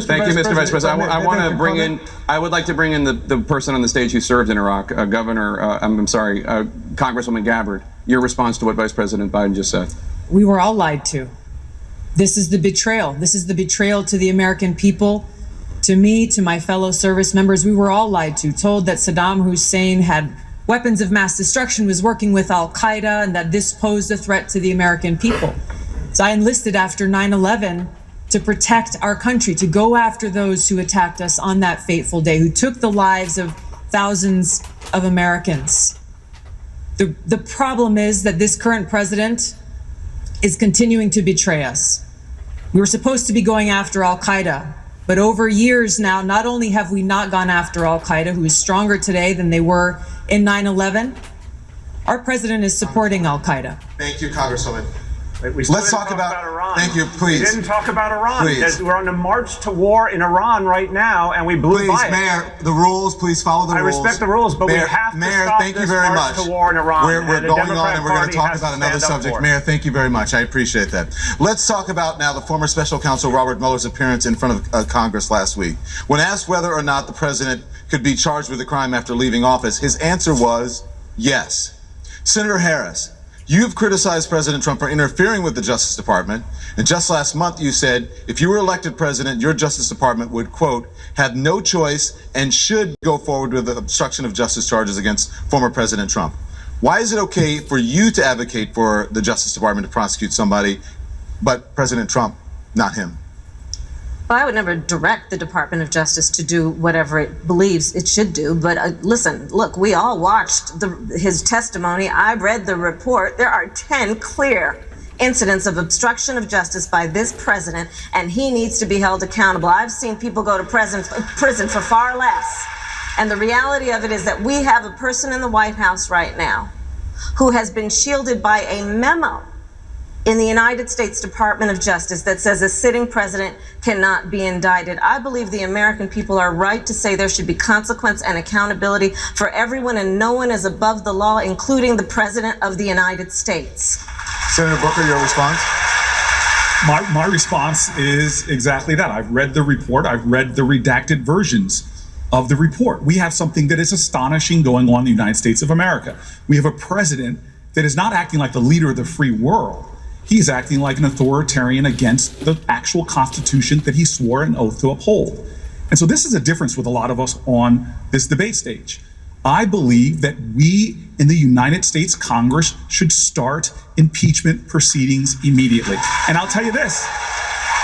Vice President. I want to bring in, I would like to bring in the person on the stage who served in Iraq, Congresswoman Gabbard. Your response to what Vice President Biden just said. We were all lied to. This is the betrayal. This is the betrayal to the American people, to me, to my fellow service members. We were all lied to, told that Saddam Hussein had weapons of mass destruction, was working with Al-Qaeda, and that this posed a threat to the American people. So I enlisted after 9/11 to protect our country, to go after those who attacked us on that fateful day, who took the lives of thousands of Americans. The problem is that this current president is continuing to betray us. We were supposed to be going after Al-Qaeda, but over years now, not only have we not gone after Al-Qaeda, who is stronger today than they were in 9/11, our president is supporting Al-Qaeda. Thank you, Congresswoman. Let's talk about Iran. Thank you, please. We didn't talk about Iran. Please. We're on a march to war in Iran right now, and we blew by it. Mayor, the rules, please follow the rules. I respect the rules, but Mayor, we have to Mayor, stop thank you this very march much. to war in Iran. We're and the going on, Democrat and we're going to Party talk has about to another stand up subject. for it. Mayor, thank you very much. I appreciate that. Let's talk about now the former special counsel Robert Mueller's appearance in front of Congress last week. When asked whether or not the president could be charged with a crime after leaving office, his answer was yes. Senator Harris, you've criticized President Trump for interfering with the Justice Department, and just last month you said if you were elected president, your Justice Department would, quote, have no choice and should go forward with the obstruction of justice charges against former President Trump. Why is it okay for you to advocate for the Justice Department to prosecute somebody, but President Trump, not him? Well, I would never direct the Department of Justice to do whatever it believes it should do. But listen, look, we all watched his testimony. I read the report. There are 10 clear incidents of obstruction of justice by this president, and he needs to be held accountable. I've seen people go to prison for far less. And the reality of it is that we have a person in the White House right now who has been shielded by a memo in the United States Department of Justice that says a sitting president cannot be indicted. I believe the American people are right to say there should be consequence and accountability for everyone, and no one is above the law, including the President of the United States. Senator Booker, your response? My response is exactly that. I've read the report. I've read the redacted versions of the report. We have something that is astonishing going on in the United States of America. We have a president that is not acting like the leader of the free world. He's acting like an authoritarian against the actual Constitution that he swore an oath to uphold. And so this is a difference with a lot of us on this debate stage. I believe that we in the United States Congress should start impeachment proceedings immediately. And I'll tell you this,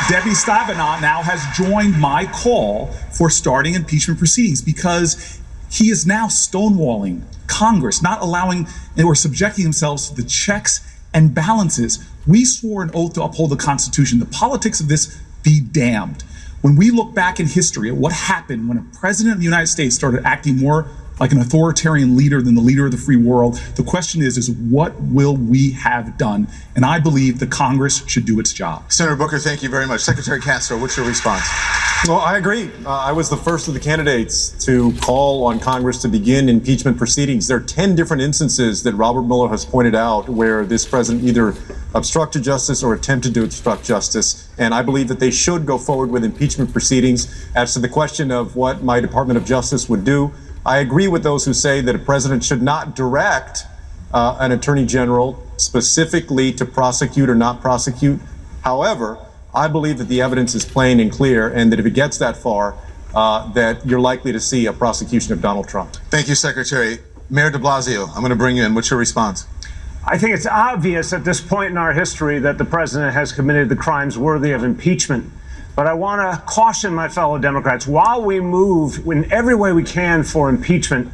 Debbie Stabenow now has joined my call for starting impeachment proceedings because he is now stonewalling Congress, not allowing or subjecting themselves to the checks and balances. We swore an oath to uphold the Constitution. The politics of this be damned. When we look back in history at what happened when a president of the United States started acting more like an authoritarian leader than the leader of the free world, the question is what will we have done? And I believe the Congress should do its job. Senator Booker, thank you very much. Secretary Castro, what's your response? Well, I agree. I was the first of the candidates to call on Congress to begin impeachment proceedings. There are 10 different instances that Robert Mueller has pointed out where this president either obstructed justice or attempted to obstruct justice. And I believe that they should go forward with impeachment proceedings. As to the question of what my Department of Justice would do, I agree with those who say that a president should not direct an attorney general specifically to prosecute or not prosecute. However, I believe that the evidence is plain and clear, and that if it gets that far, that you're likely to see a prosecution of Donald Trump. Thank you, Secretary. Mayor de Blasio, I'm going to bring you in. What's your response? I think it's obvious at this point in our history that the president has committed the crimes worthy of impeachment. But I want to caution my fellow Democrats, while we move in every way we can for impeachment,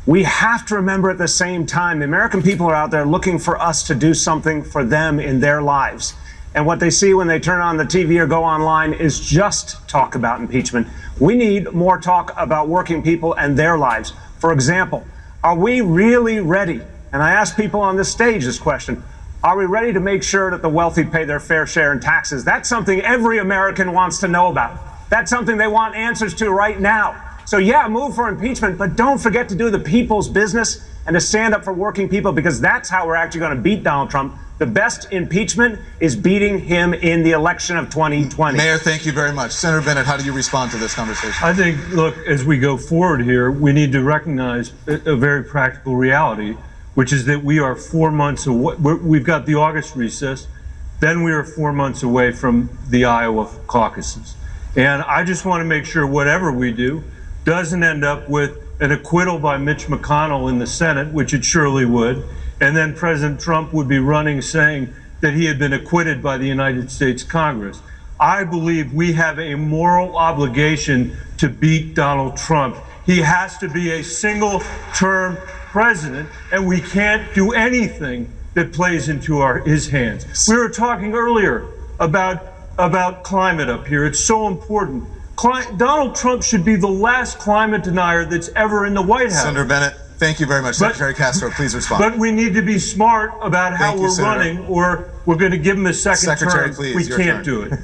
we have to remember at the same time, the American people are out there looking for us to do something for them in their lives. And what they see when they turn on the TV or go online is just talk about impeachment. We need more talk about working people and their lives. For example, are we really ready? And I ask people on this stage this question. Are we ready to make sure that the wealthy pay their fair share in taxes? That's something every American wants to know about. That's something they want answers to right now. So yeah, move for impeachment, but don't forget to do the people's business and to stand up for working people, because that's how we're actually going to beat Donald Trump. The best impeachment is beating him in the election of 2020. Mayor, thank you very much. Senator Bennett, how do you respond to this conversation? I think, look, as we go forward here, we need to recognize a very practical reality, which is that we are 4 months away. We've got the August recess, then we are 4 months away from the Iowa caucuses. And I just want to make sure whatever we do doesn't end up with an acquittal by Mitch McConnell in the Senate, which it surely would, and then President Trump would be running saying that he had been acquitted by the United States Congress. I believe we have a moral obligation to beat Donald Trump. He has to be a single-term president, and we can't do anything that plays into his hands. We were talking earlier about climate up here. It's so important. Donald Trump should be the last climate denier that's ever in the White House. Senator Bennett, thank you very much. Secretary Castro, please respond. But we need to be smart about how we're running, or we're going to give him a second term. Please, we can't do it.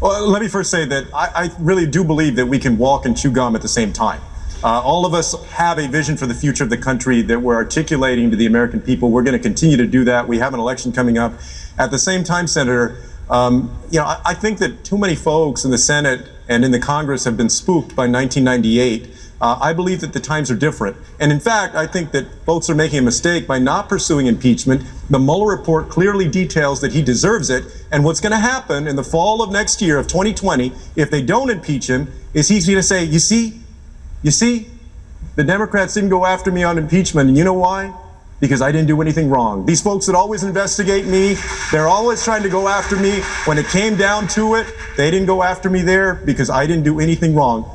Well, let me first say that I really do believe that we can walk and chew gum at the same time. All of us have a vision for the future of the country that we're articulating to the American people. We're going to continue to do that. We have an election coming up. At the same time, Senator, I think that too many folks in the Senate and in the Congress have been spooked by 1998. I believe that the times are different. And in fact, I think that folks are making a mistake by not pursuing impeachment. The Mueller report clearly details that he deserves it. And what's going to happen in the fall of next year, of 2020, if they don't impeach him, is he's going to say, you see, the Democrats didn't go after me on impeachment. And you know why? Because I didn't do anything wrong. These folks that always investigate me, they're always trying to go after me. When it came down to it, they didn't go after me there because I didn't do anything wrong.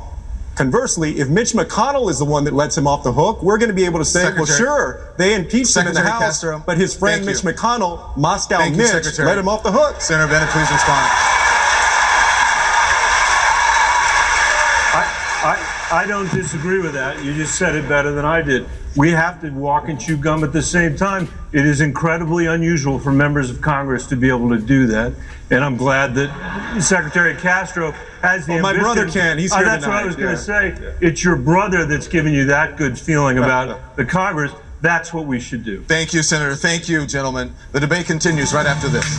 Conversely, if Mitch McConnell is the one that lets him off the hook, we're going to be able to say, well, sure, they impeached him in the House, Castro, but his friend Mitch McConnell, Moscow Mitch, let him off the hook. Senator Bennett, please respond. I don't disagree with that. You just said it better than I did. We have to walk and chew gum at the same time. It is incredibly unusual for members of Congress to be able to do that. And I'm glad that Secretary Castro has the ambition. My brother can. He's here That's tonight. What I was going to say. It's your brother that's giving you that good feeling about the Congress. That's what we should do. Thank you, Senator. Thank you, gentlemen. The debate continues right after this.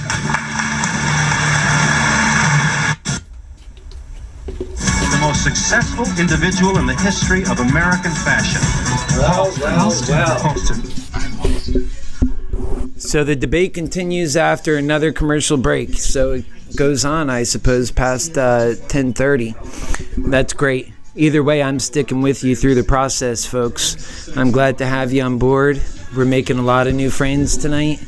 The most successful individual in the history of American fashion. Well. So the debate continues after another commercial break. So it goes on, I suppose, past 10:30. That's great. Either way, I'm sticking with you through the process, folks. I'm glad to have you on board. We're making a lot of new friends tonight.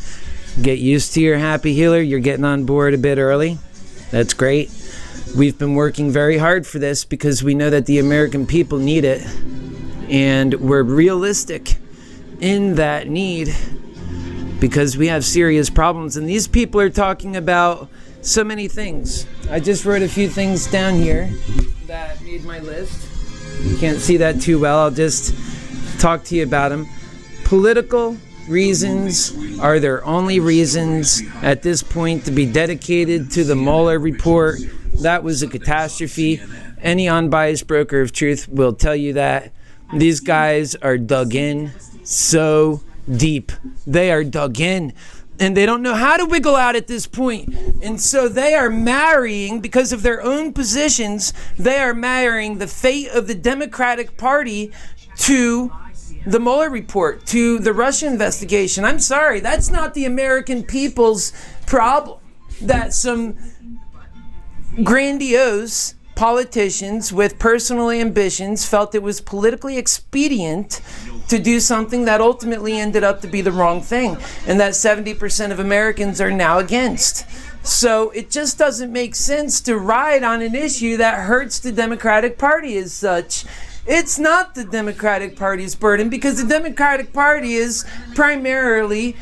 Get used to your Happy Healer. You're getting on board a bit early. That's great. We've been working very hard for this because we know that the American people need it. And we're realistic in that need because we have serious problems. And these people are talking about so many things. I just wrote a few things down here that made my list. You can't see that too well. I'll just talk to you about them. Political reasons are their only reasons at this point to be dedicated to the Mueller report. That was a catastrophe. Any unbiased broker of truth will tell you that. These guys are dug in so deep. They are dug in. And they don't know how to wiggle out at this point. And so they are marrying, because of their own positions, they are marrying the fate of the Democratic Party to the Mueller report, to the Russia investigation. I'm sorry, that's not the American people's problem. That some grandiose politicians with personal ambitions felt it was politically expedient to do something that ultimately ended up to be the wrong thing, and that 70% of Americans are now against. So it just doesn't make sense to ride on an issue that hurts the Democratic Party as such. It's not the Democratic Party's burden, because the Democratic Party is primarily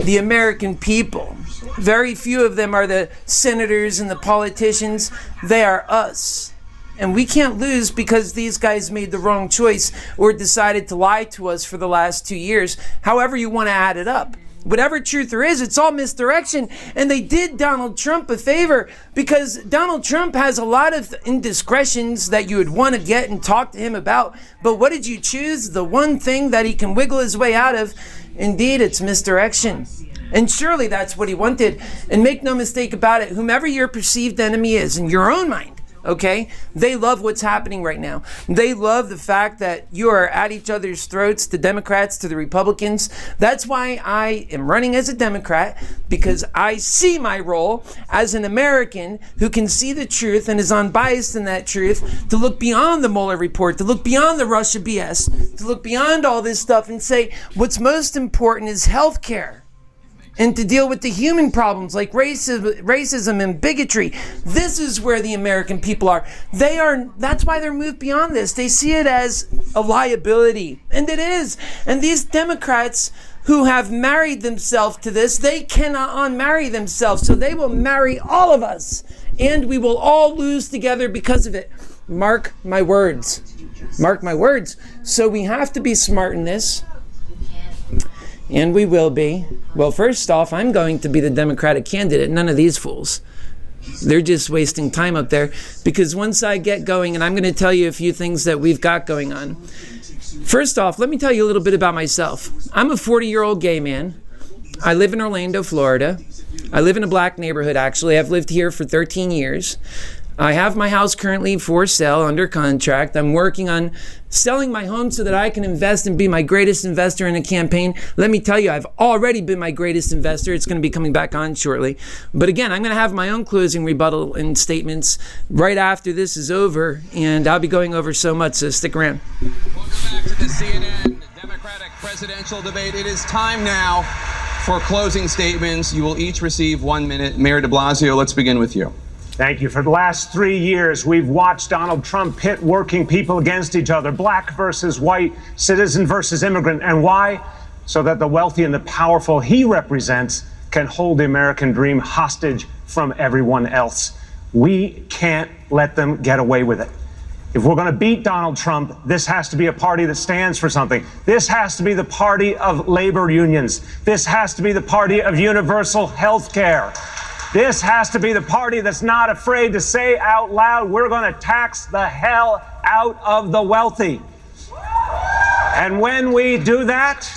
the American people. Very few of them are the senators and the politicians. They are us. And we can't lose because these guys made the wrong choice or decided to lie to us for the last 2 years. However you want to add it up. Whatever truth there is, it's all misdirection. And they did Donald Trump a favor, because Donald Trump has a lot of indiscretions that you would want to get and talk to him about. But what did you choose? The one thing that he can wiggle his way out of? Indeed, it's misdirection. And surely that's what he wanted. And make no mistake about it, whomever your perceived enemy is in your own mind, okay, they love what's happening right now. They love the fact that you are at each other's throats, the Democrats to the Republicans. That's why I am running as a Democrat, because I see my role as an American who can see the truth and is unbiased in that truth, to look beyond the Mueller report, to look beyond the Russia BS, to look beyond all this stuff and say what's most important is healthcare. And to deal with the human problems like racism and bigotry. This is where the American people are. That's why they're moved beyond this. They see it as a liability. And it is. And these Democrats who have married themselves to this, they cannot unmarry themselves. So they will marry all of us. And we will all lose together because of it. Mark my words. Mark my words. So we have to be smart in this. And we will be. Well, first off, I'm going to be the Democratic candidate, none of these fools. They're just wasting time up there, because once I get going, and I'm going to tell you a few things that we've got going on. First off, let me tell you a little bit about myself. I'm a 40-year-old gay man. I live in Orlando, Florida. I live in a black neighborhood, actually. I've lived here for 13 years. I have my house currently for sale, under contract. I'm working on selling my home so that I can invest and be my greatest investor in a campaign. Let me tell you, I've already been my greatest investor. It's going to be coming back on shortly. But again, I'm going to have my own closing rebuttal and statements right after this is over, and I'll be going over so much, so stick around. Welcome back to the CNN Democratic presidential debate. It is time now for closing statements. You will each receive 1 minute. Mayor de Blasio, let's begin with you. Thank you. For the last 3 years, we've watched Donald Trump pit working people against each other, black versus white, citizen versus immigrant. And why? So that the wealthy and the powerful he represents can hold the American dream hostage from everyone else. We can't let them get away with it. If we're going to beat Donald Trump, this has to be a party that stands for something. This has to be the party of labor unions. This has to be the party of universal health care. This has to be the party that's not afraid to say out loud, we're going to tax the hell out of the wealthy. And when we do that,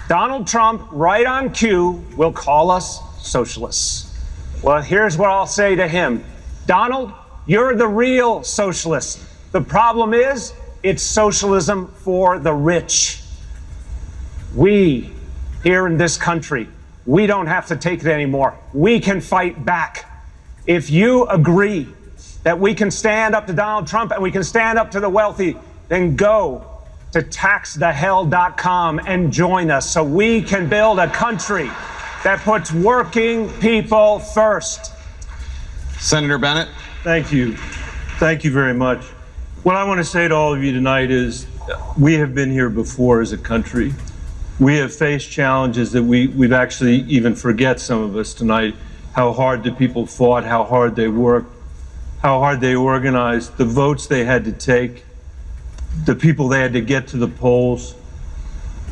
Donald Trump, right on cue, will call us socialists. Well, here's what I'll say to him. Donald, you're the real socialist. The problem is, it's socialism for the rich. We, here in this country, we don't have to take it anymore. We can fight back. If you agree that we can stand up to Donald Trump and we can stand up to the wealthy, then go to taxthehell.com and join us so we can build a country that puts working people first. Senator Bennett. Thank you. Thank you very much. What I want to say to all of you tonight is we have been here before as a country. We have faced challenges that we've actually even forget, some of us tonight, how hard the people fought, how hard they worked, how hard they organized, the votes they had to take, the people they had to get to the polls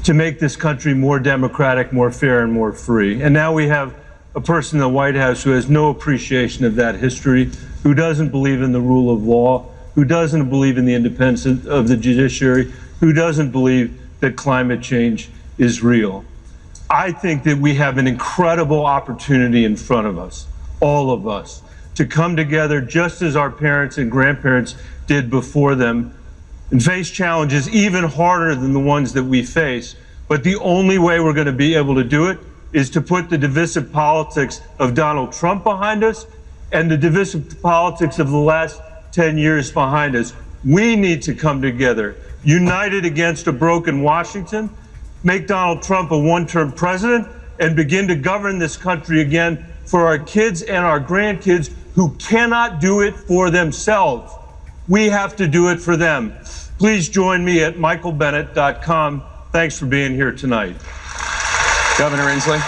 to make this country more democratic, more fair, and more free. And now we have a person in the White House who has no appreciation of that history, who doesn't believe in the rule of law, who doesn't believe in the independence of the judiciary, who doesn't believe that climate change is real. I think that we have an incredible opportunity in front of us, all of us, to come together just as our parents and grandparents did before them and face challenges even harder than the ones that we face. But the only way we're going to be able to do it is to put the divisive politics of Donald Trump behind us and the divisive politics of the last 10 years behind us. We need to come together, united against a broken Washington, make Donald Trump a one-term president, and begin to govern this country again for our kids and our grandkids who cannot do it for themselves. We have to do it for them. Please join me at michaelbennet.com. Thanks for being here tonight. Governor Inslee.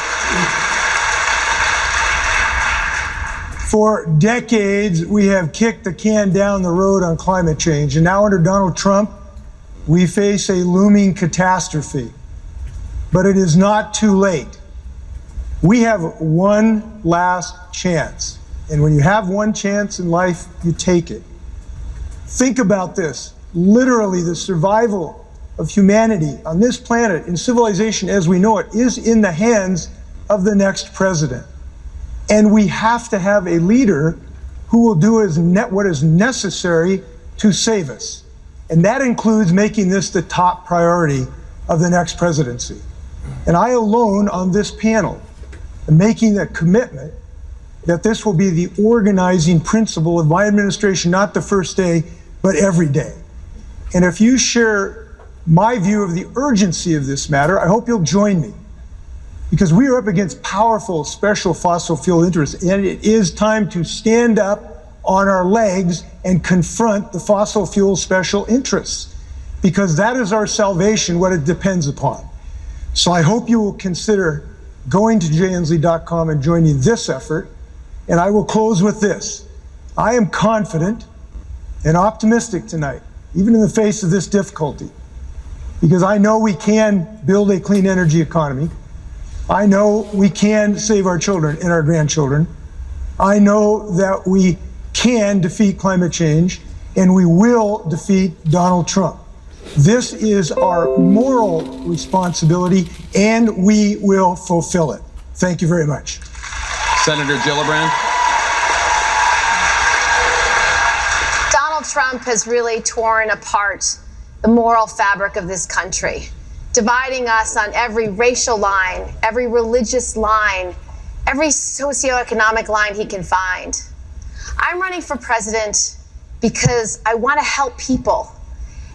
For decades, we have kicked the can down the road on climate change, and now under Donald Trump, we face a looming catastrophe. But it is not too late. We have one last chance, and when you have one chance in life, you take it. Think about this. Literally, the survival of humanity on this planet and civilization as we know it is in the hands of the next president. And we have to have a leader who will do what is necessary to save us. And that includes making this the top priority of the next presidency. And I alone on this panel am making a commitment that this will be the organizing principle of my administration, not the first day, but every day. And if you share my view of the urgency of this matter, I hope you'll join me. Because we are up against powerful special fossil fuel interests, and it is time to stand up on our legs and confront the fossil fuel special interests, because that is our salvation, what it depends upon. So I hope you will consider going to jinslee.com and joining this effort. And I will close with this. I am confident and optimistic tonight, even in the face of this difficulty, because I know we can build a clean energy economy. I know we can save our children and our grandchildren. I know that we can defeat climate change, and we will defeat Donald Trump. This is our moral responsibility, and we will fulfill it. Thank you very much. Senator Gillibrand. Donald Trump has really torn apart the moral fabric of this country, dividing us on every racial line, every religious line, every socioeconomic line he can find. I'm running for president because I want to help people.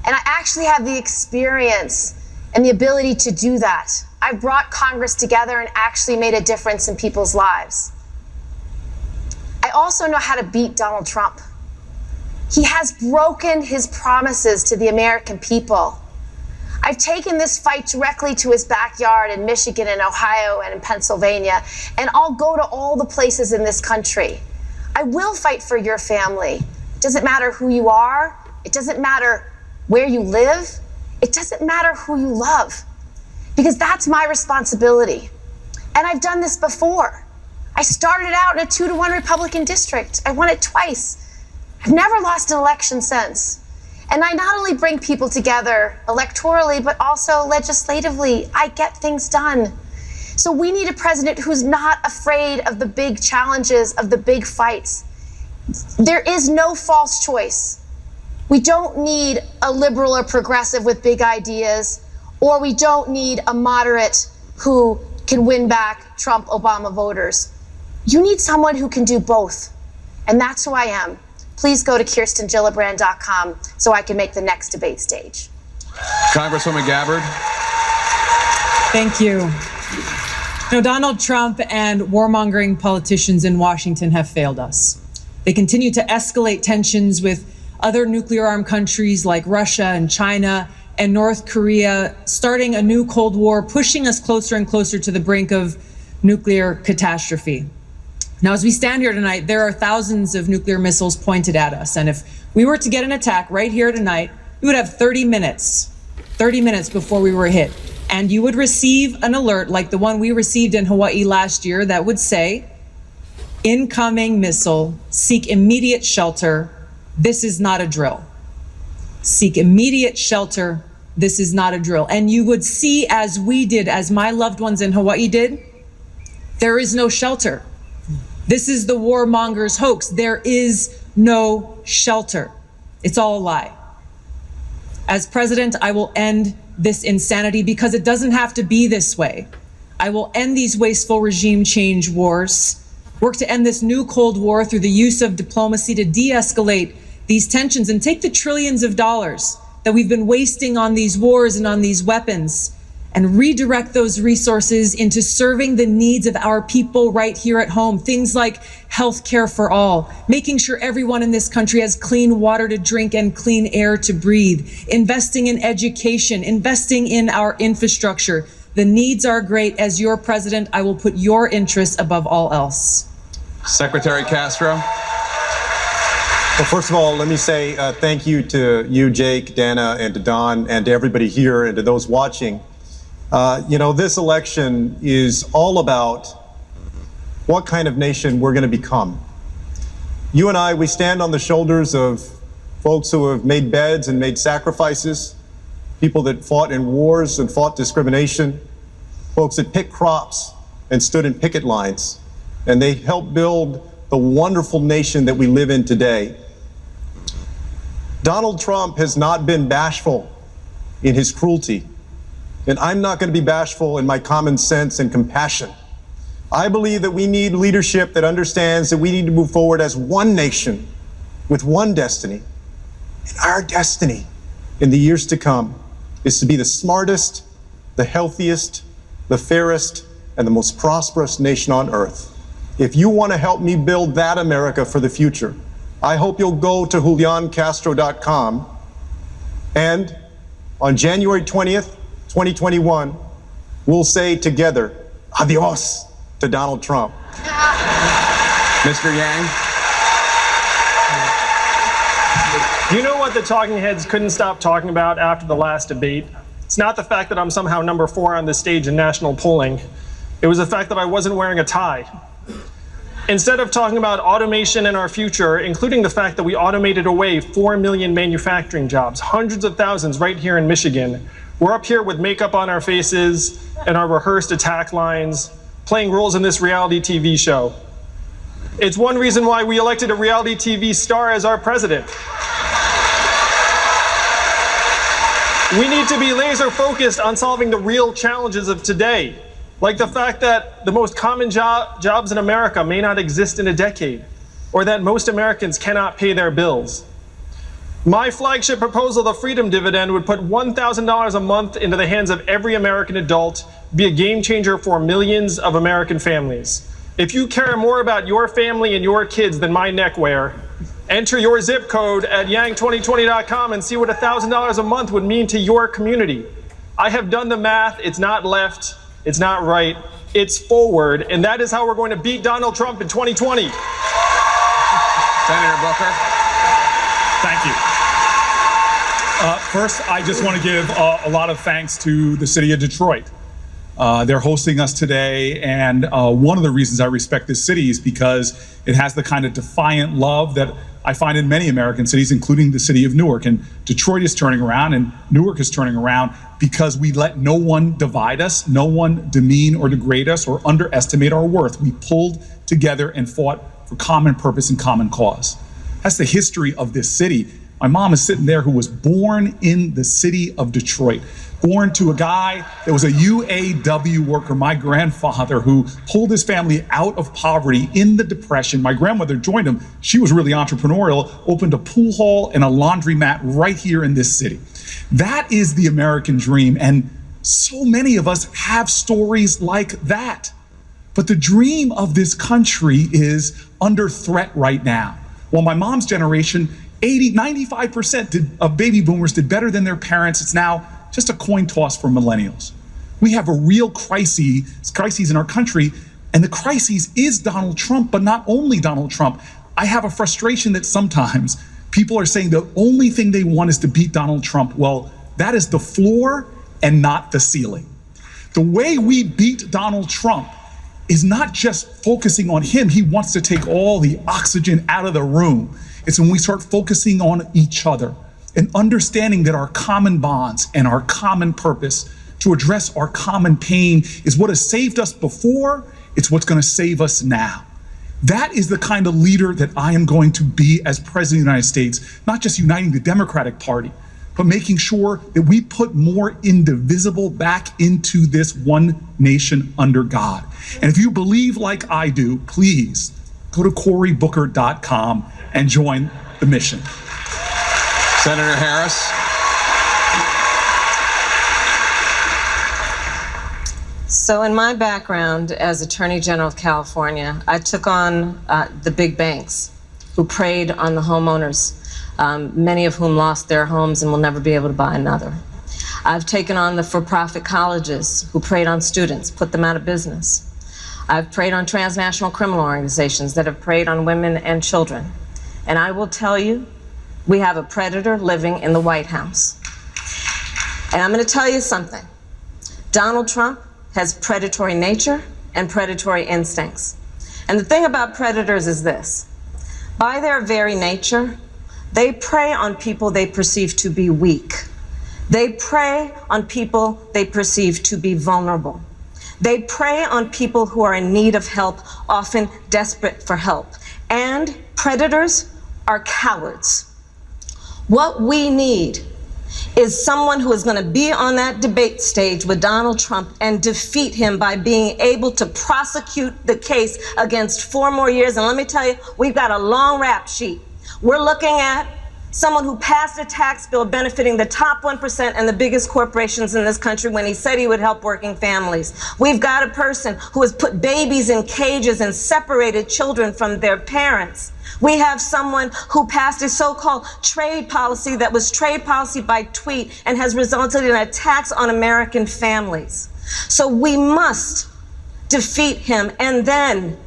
And I actually have the experience and the ability to do that. I brought Congress together and actually made a difference in people's lives. I also know how to beat Donald Trump. He has broken his promises to the American people. I've taken this fight directly to his backyard in Michigan and Ohio and in Pennsylvania, and I'll go to all the places in this country. I will fight for your family. It doesn't matter who you are. It doesn't matter where you live. It doesn't matter who you love, because that's my responsibility. And I've done this before. I started out in a 2-to-1 Republican district. I won it twice. I've never lost an election since. And I not only bring people together electorally, but also legislatively. I get things done. So we need a president who's not afraid of the big challenges, of the big fights. There is no false choice. We don't need a liberal or progressive with big ideas, or we don't need a moderate who can win back Trump, Obama voters. You need someone who can do both. And that's who I am. Please go to KirstenGillibrand.com so I can make the next debate stage. Congresswoman Gabbard. Thank you. Donald Trump and warmongering politicians in Washington have failed us. They continue to escalate tensions with other nuclear-armed countries like Russia and China and North Korea, starting a new Cold War, pushing us closer and closer to the brink of nuclear catastrophe. Now, as we stand here tonight, there are thousands of nuclear missiles pointed at us. And if we were to get an attack right here tonight, we would have 30 minutes before we were hit. And you would receive an alert like the one we received in Hawaii last year that would say, incoming missile, seek immediate shelter. This is not a drill. Seek immediate shelter. This is not a drill. And you would see, as we did, as my loved ones in Hawaii did, there is no shelter. This is the warmonger's hoax. There is no shelter. It's all a lie. As president, I will end this insanity because it doesn't have to be this way. I will end these wasteful regime change wars, work to end this new Cold War through the use of diplomacy to de-escalate these tensions and take the trillions of dollars that we've been wasting on these wars and on these weapons and redirect those resources into serving the needs of our people right here at home. Things like health care for all, making sure everyone in this country has clean water to drink and clean air to breathe, investing in education, investing in our infrastructure. The needs are great. As your president, I will put your interests above all else. Secretary Castro. Well, first of all, let me say thank you to you, Jake, Dana, and to Don, and to everybody here, and to those watching. This election is all about what kind of nation we're going to become. You and I, we stand on the shoulders of folks who have made beds and made sacrifices, people that fought in wars and fought discrimination, folks that picked crops and stood in picket lines, and they helped build the wonderful nation that we live in today. Donald Trump has not been bashful in his cruelty, and I'm not going to be bashful in my common sense and compassion. I believe that we need leadership that understands that we need to move forward as one nation with one destiny. And our destiny in the years to come is to be the smartest, the healthiest, the fairest, and the most prosperous nation on earth. If you want to help me build that America for the future, I hope you'll go to JulianCastro.com, and on January 20th, 2021, we'll say together, adios to Donald Trump. Mr. Yang. You know what the talking heads couldn't stop talking about after the last debate? It's not the fact that I'm somehow number 4 on this stage in national polling. It was the fact that I wasn't wearing a tie. Instead of talking about automation and our future, including the fact that we automated away 4 million manufacturing jobs, hundreds of thousands right here in Michigan, we're up here with makeup on our faces and our rehearsed attack lines, playing roles in this reality TV show. It's one reason why we elected a reality TV star as our president. We need to be laser focused on solving the real challenges of today, like the fact that the most common jobs in America may not exist in a decade, or that most Americans cannot pay their bills. My flagship proposal, the Freedom Dividend, would put $1,000 a month into the hands of every American adult, be a game changer for millions of American families. If you care more about your family and your kids than my neckwear, enter your zip code at yang2020.com and see what $1,000 a month would mean to your community. I have done the math. It's not left. It's not right. It's forward. And that is how we're going to beat Donald Trump in 2020. Senator Booker. Thank you. First, I just want to give a lot of thanks to the city of Detroit. They're hosting us today, and one of the reasons I respect this city is because it has the kind of defiant love that I find in many American cities, including the city of Newark. And Detroit is turning around, and Newark is turning around because we let no one divide us, no one demean or degrade us or underestimate our worth. We pulled together and fought for common purpose and common cause. That's the history of this city. My mom is sitting there, who was born in the city of Detroit, born to a guy that was a UAW worker, my grandfather, who pulled his family out of poverty in the Depression. My grandmother joined him. She was really entrepreneurial, opened a pool hall and a laundromat right here in this city. That is the American dream, and so many of us have stories like that. But the dream of this country is under threat right now. While my mom's generation, 95% of baby boomers did better than their parents. It's now just a coin toss for millennials. We have a real crises in our country, and the crisis is Donald Trump, but not only Donald Trump. I have a frustration that sometimes people are saying the only thing they want is to beat Donald Trump. Well, that is the floor and not the ceiling. The way we beat Donald Trump is not just focusing on him. He wants to take all the oxygen out of the room. It's when we start focusing on each other and understanding that our common bonds and our common purpose to address our common pain is what has saved us before. It's what's going to save us now. That is the kind of leader that I am going to be as President of the United States, not just uniting the Democratic Party, but making sure that we put more indivisible back into this one nation under God. And if you believe like I do, please go to CoryBooker.com and join the mission. Senator Harris. So in my background as Attorney General of California, I took on the big banks who preyed on the homeowners, many of whom lost their homes and will never be able to buy another. I've taken on the for-profit colleges who preyed on students, put them out of business. I've preyed on transnational criminal organizations that have preyed on women and children. And I will tell you, we have a predator living in the White House. And I'm going to tell you something. Donald Trump has predatory nature and predatory instincts. And the thing about predators is this. By their very nature, they prey on people they perceive to be weak. They prey on people they perceive to be vulnerable. They prey on people who are in need of help, often desperate for help. And predators are cowards. What we need is someone who is going to be on that debate stage with Donald Trump and defeat him by being able to prosecute the case against 4 more years. And let me tell you, we've got a long rap sheet. We're looking at someone who passed a tax bill benefiting the top 1% and the biggest corporations in this country when he said he would help working families. We've got a person who has put babies in cages and separated children from their parents. We have someone who passed a so-called trade policy that was trade policy by tweet and has resulted in a tax on American families. So we must defeat him and then,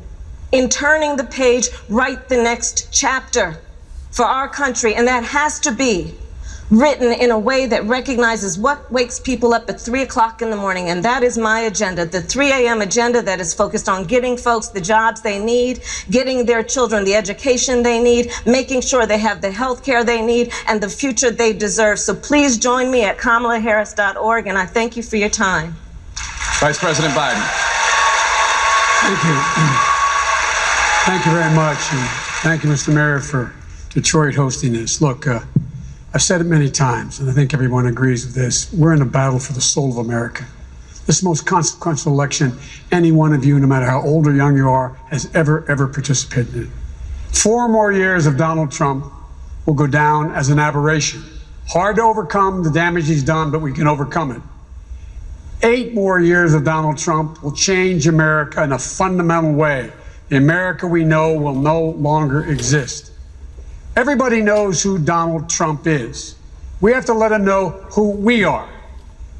in turning the page, write the next chapter for our country. And that has to be written in a way that recognizes what wakes people up at 3 o'clock in the morning. And that is my agenda, the 3 a.m. agenda that is focused on getting folks the jobs they need, getting their children the education they need, making sure they have the health care they need and the future they deserve. So please join me at KamalaHarris.org, and I thank you for your time. Vice President Biden. Thank you. Thank you very much. And thank you, Mr. Mayor, for Detroit hosting this. Look, I've said it many times, and I think everyone agrees with this. We're in a battle for the soul of America. This is the most consequential election any one of you, no matter how old or young you are, has ever participated in. 4 more years of Donald Trump will go down as an aberration. Hard to overcome the damage he's done, but we can overcome it. 8 more years of Donald Trump will change America in a fundamental way. The America we know will no longer exist. Everybody knows who Donald Trump is. We have to let him know who we are.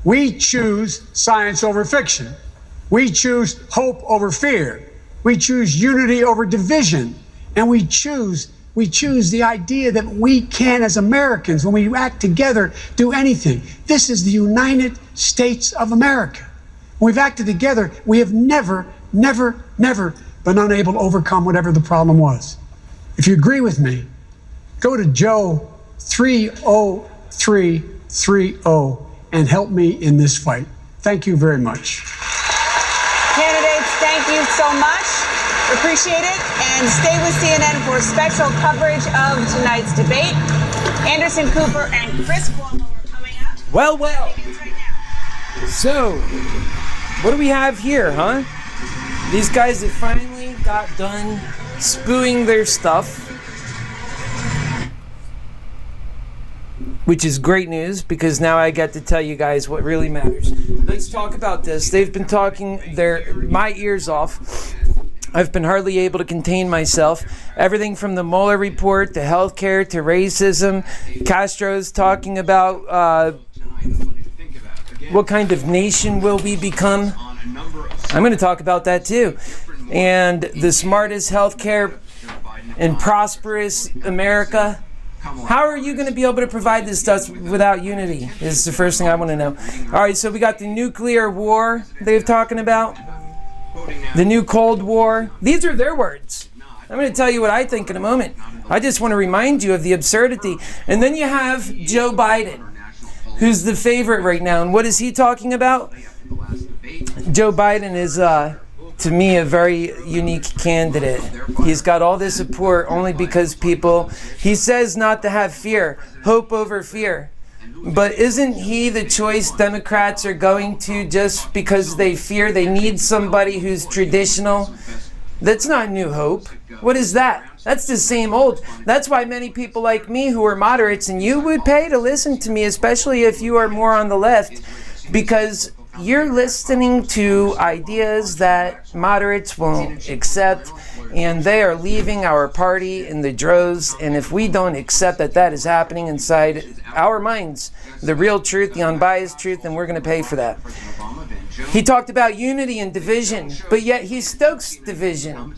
We choose science over fiction. We choose hope over fear. We choose unity over division. And we choose the idea that we can, as Americans, when we act together, do anything. This is the United States of America. When we've acted together, we have never been unable to overcome whatever the problem was. If you agree with me, go to Joe 30330 and help me in this fight. Thank you very much. Candidates, thank you so much. Appreciate it. And stay with CNN for special coverage of tonight's debate. Anderson Cooper and Chris Cuomo are coming up. Well. So, what do we have here, huh? These guys that finally got done spewing their stuff, which is great news because now I get to tell you guys what really matters. Let's talk about this. They've been talking my ears off I've been hardly able to contain myself. Everything from the Mueller report to healthcare to racism. Castro's talking about what kind of nation will we become. I'm going to talk about that too. And the smartest healthcare and prosperous America. How are you going to be able to provide this stuff without unity? Is the first thing I want to know. All right, so we got the nuclear war they're talking about. The new Cold War. These are their words. I'm going to tell you what I think in a moment. I just want to remind you of the absurdity. And then you have Joe Biden, who's the favorite right now. And what is he talking about? Joe Biden is, to me, a very unique candidate. He's got all this support only because he says not to have fear, hope over fear. But isn't he the choice Democrats are going to just because they fear they need somebody who's traditional? That's not New Hope. What is that? That's the same old. That's why many people like me who are moderates, and you would pay to listen to me, especially if you are more on the left, because you're listening to ideas that moderates won't accept, and they are leaving our party in the droves. And if we don't accept that that is happening inside our minds, the real truth, the unbiased truth, then we're going to pay for that. He talked about unity and division, but yet he stokes division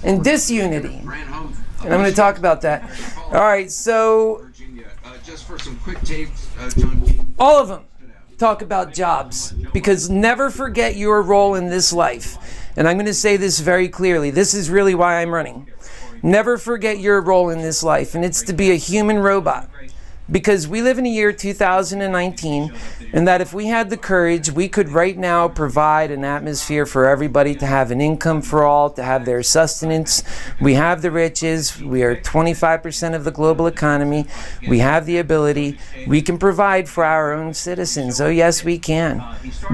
and disunity. And I'm going to talk about that. All right, so all of them talk about jobs, because never forget your role in this life. And I'm going to say this very clearly. This is really why I'm running. Never forget your role in this life, and it's to be a human robot. Because we live in the year 2019, and that if we had the courage, we could right now provide an atmosphere for everybody to have an income for all, to have their sustenance. We have the riches. We are 25% of the global economy. We have the ability. We can provide for our own citizens. Oh, yes, we can.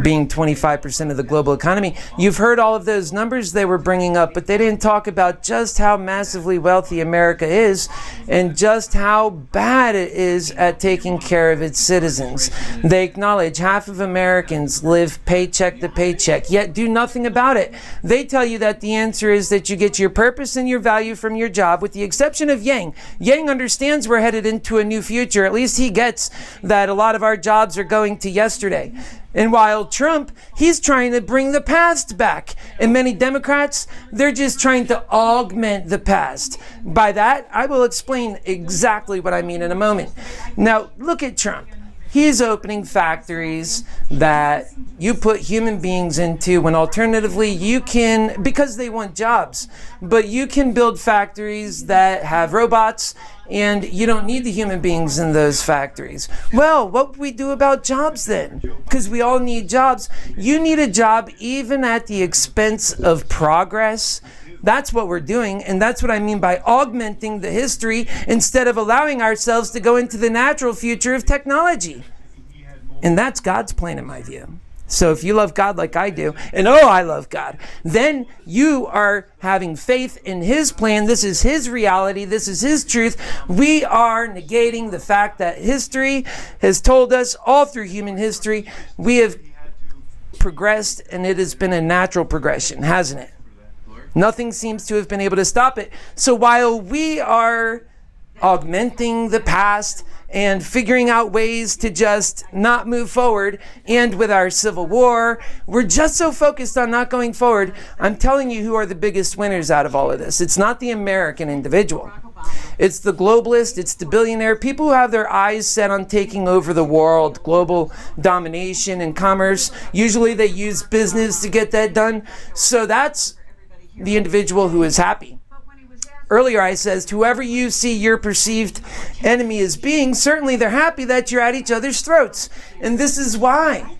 Being 25% of the global economy. You've heard all of those numbers they were bringing up, but they didn't talk about just how massively wealthy America is and just how bad it is at taking care of its citizens. They acknowledge half of Americans live paycheck to paycheck, yet do nothing about it. They tell you that the answer is that you get your purpose and your value from your job, with the exception of Yang. Yang understands we're headed into a new future. At least he gets that a lot of our jobs are going to yesterday. And while Trump, he's trying to bring the past back. And many Democrats, they're just trying to augment the past. By that, I will explain exactly what I mean in a moment. Now, look at Trump. He's opening factories that you put human beings into when alternatively you can, because they want jobs, but you can build factories that have robots and you don't need the human beings in those factories. Well, what would we do about jobs then? Because we all need jobs. You need a job even at the expense of progress. That's what we're doing, and that's what I mean by augmenting the history instead of allowing ourselves to go into the natural future of technology. And that's God's plan in my view. So if you love God like I do, and I love God, then you are having faith in His plan. This is His reality. This is His truth. We are negating the fact that history has told us all through human history, we have progressed, and it has been a natural progression, hasn't it? Nothing seems to have been able to stop it. So while we are augmenting the past and figuring out ways to just not move forward, and with our Civil War, we're just so focused on not going forward, I'm telling you who are the biggest winners out of all of this. It's not the American individual. It's the globalist, it's the billionaire, people who have their eyes set on taking over the world, global domination and commerce. Usually they use business to get that done. So that's the individual who is happy. Earlier I said, whoever you see your perceived enemy as being, certainly they're happy that you're at each other's throats. And this is why.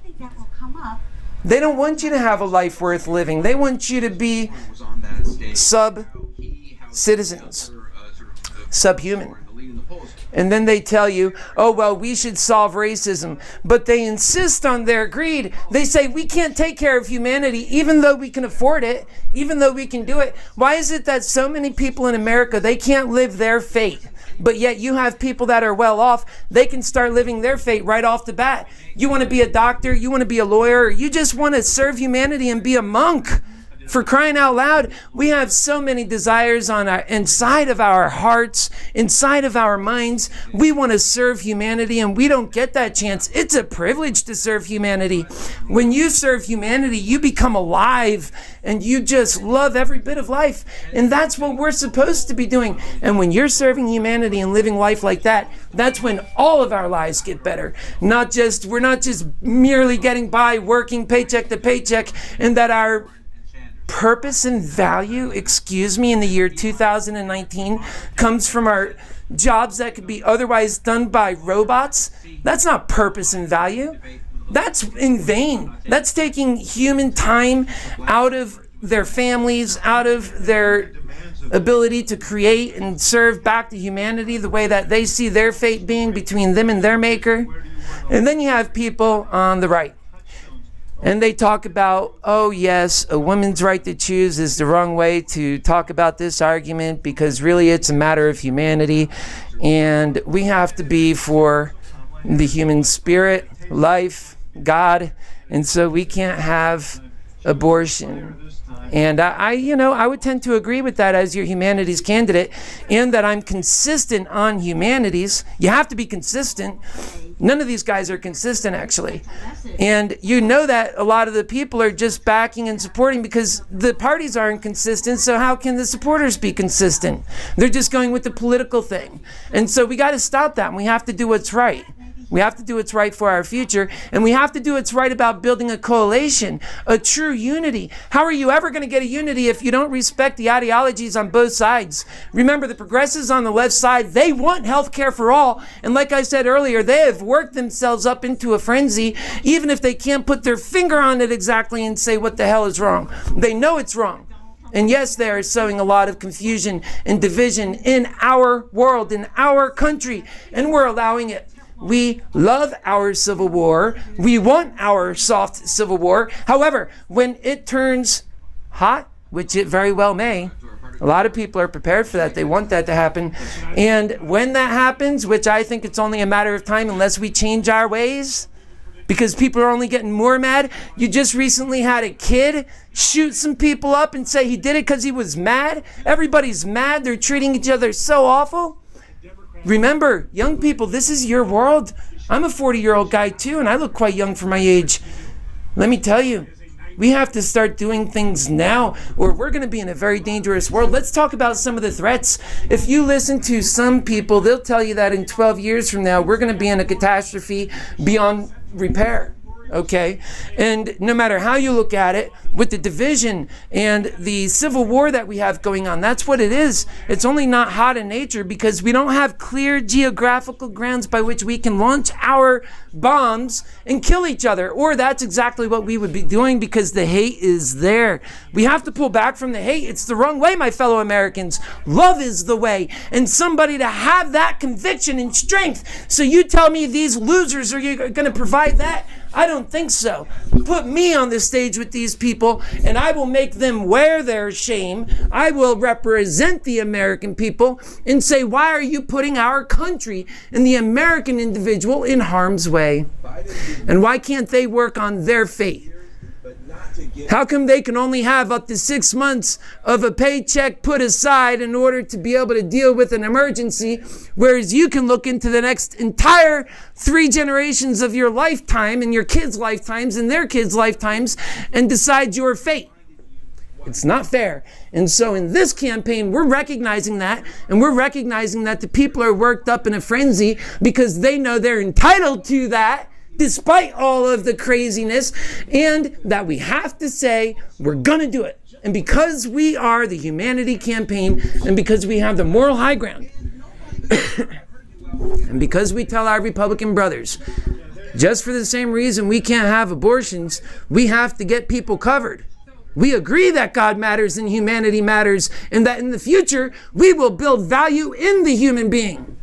They don't want you to have a life worth living. They want you to be sub-citizens, subhuman. And then they tell you, oh, well, we should solve racism. But they insist on their greed. They say we can't take care of humanity even though we can afford it, even though we can do it. Why is it that so many people in America, they can't live their fate? But yet you have people that are well off, they can start living their fate right off the bat. You want to be a doctor, you want to be a lawyer, or you just want to serve humanity and be a monk. For crying out loud, we have so many desires inside of our hearts, inside of our minds. We want to serve humanity and we don't get that chance. It's a privilege to serve humanity. When you serve humanity, you become alive and you just love every bit of life. And that's what we're supposed to be doing. And when you're serving humanity and living life like that, that's when all of our lives get better. We're not just merely getting by working paycheck to paycheck, and that our purpose and value, in the year 2019 comes from our jobs that could be otherwise done by robots. That's not purpose and value. That's in vain. That's taking human time out of their families, out of their ability to create and serve back to humanity the way that they see their fate being between them and their maker. And then you have people on the right. And they talk about, oh yes, a woman's right to choose is the wrong way to talk about this argument because really it's a matter of humanity. And we have to be for the human spirit, life, God. And so we can't have abortion. And I would tend to agree with that as your humanities candidate, and that I'm consistent on humanities. You have to be consistent. None of these guys are consistent, actually. And you know that a lot of the people are just backing and supporting because the parties aren't consistent, so how can the supporters be consistent? They're just going with the political thing. And so we got to stop that, and we have to do what's right. We have to do what's right for our future, and we have to do what's right about building a coalition, a true unity. How are you ever going to get a unity if you don't respect the ideologies on both sides? Remember, the progressives on the left side, they want health care for all, and like I said earlier, they have worked themselves up into a frenzy, even if they can't put their finger on it exactly and say what the hell is wrong. They know it's wrong. And yes, they are sowing a lot of confusion and division in our world, in our country, and we're allowing it. We love our civil war. We want our soft civil war. However, when it turns hot, which it very well may, a lot of people are prepared for that. They want that to happen. And when that happens, which I think it's only a matter of time unless we change our ways, because people are only getting more mad. You just recently had a kid shoot some people up and say he did it because he was mad. Everybody's mad. They're treating each other so awful. Remember, young people, this is your world. I'm a 40-year-old guy too, and I look quite young for my age. Let me tell you, we have to start doing things now, or we're going to be in a very dangerous world. Let's talk about some of the threats. If you listen to some people, they'll tell you that in 12 years from now, we're going to be in a catastrophe beyond repair. Okay? And no matter how you look at it, with the division and the civil war that we have going on, that's what it is. It's only not hot in nature because we don't have clear geographical grounds by which we can launch our bombs and kill each other. Or that's exactly what we would be doing because the hate is there. We have to pull back from the hate. It's the wrong way, my fellow Americans. Love is the way. And somebody to have that conviction and strength. So you tell me these losers are going to provide that? I don't think so. Put me on the stage with these people and I will make them wear their shame. I will represent the American people and say, why are you putting our country and the American individual in harm's way? And why can't they work on their fate? How come they can only have up to 6 months of a paycheck put aside in order to be able to deal with an emergency, whereas you can look into the next entire 3 generations of your lifetime and your kids' lifetimes and their kids' lifetimes and decide your fate? It's not fair. And so in this campaign, we're recognizing that, and we're recognizing that the people are worked up in a frenzy because they know they're entitled to that, despite all of the craziness, and that we have to say, we're going to do it. And because we are the humanity campaign, and because we have the moral high ground, and because we tell our Republican brothers, just for the same reason we can't have abortions, we have to get people covered. We agree that God matters and humanity matters, and that in the future, we will build value in the human being.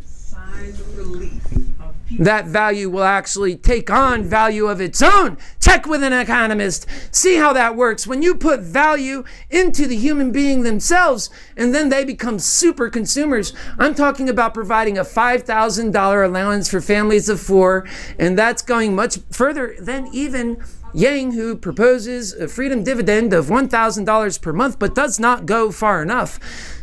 That value will actually take on value of its own. Check with an economist. See how that works. When you put value into the human being themselves, and then they become super consumers. I'm talking about providing a $5,000 allowance for families of 4, and that's going much further than even Yang, who proposes a freedom dividend of $1,000 per month, but does not go far enough.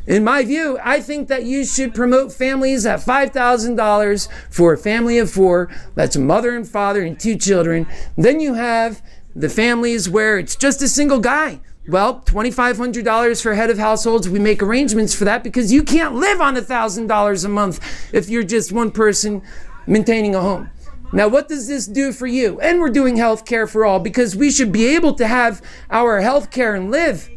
In my view, I think that you should promote families at $5,000 for a family of 4. That's a mother and father and 2 children. Then you have the families where it's just a single guy. Well, $2,500 for head of households. We make arrangements for that because you can't live on $1,000 a month if you're just one person maintaining a home. Now, what does this do for you? And we're doing health care for all because we should be able to have our health care and live.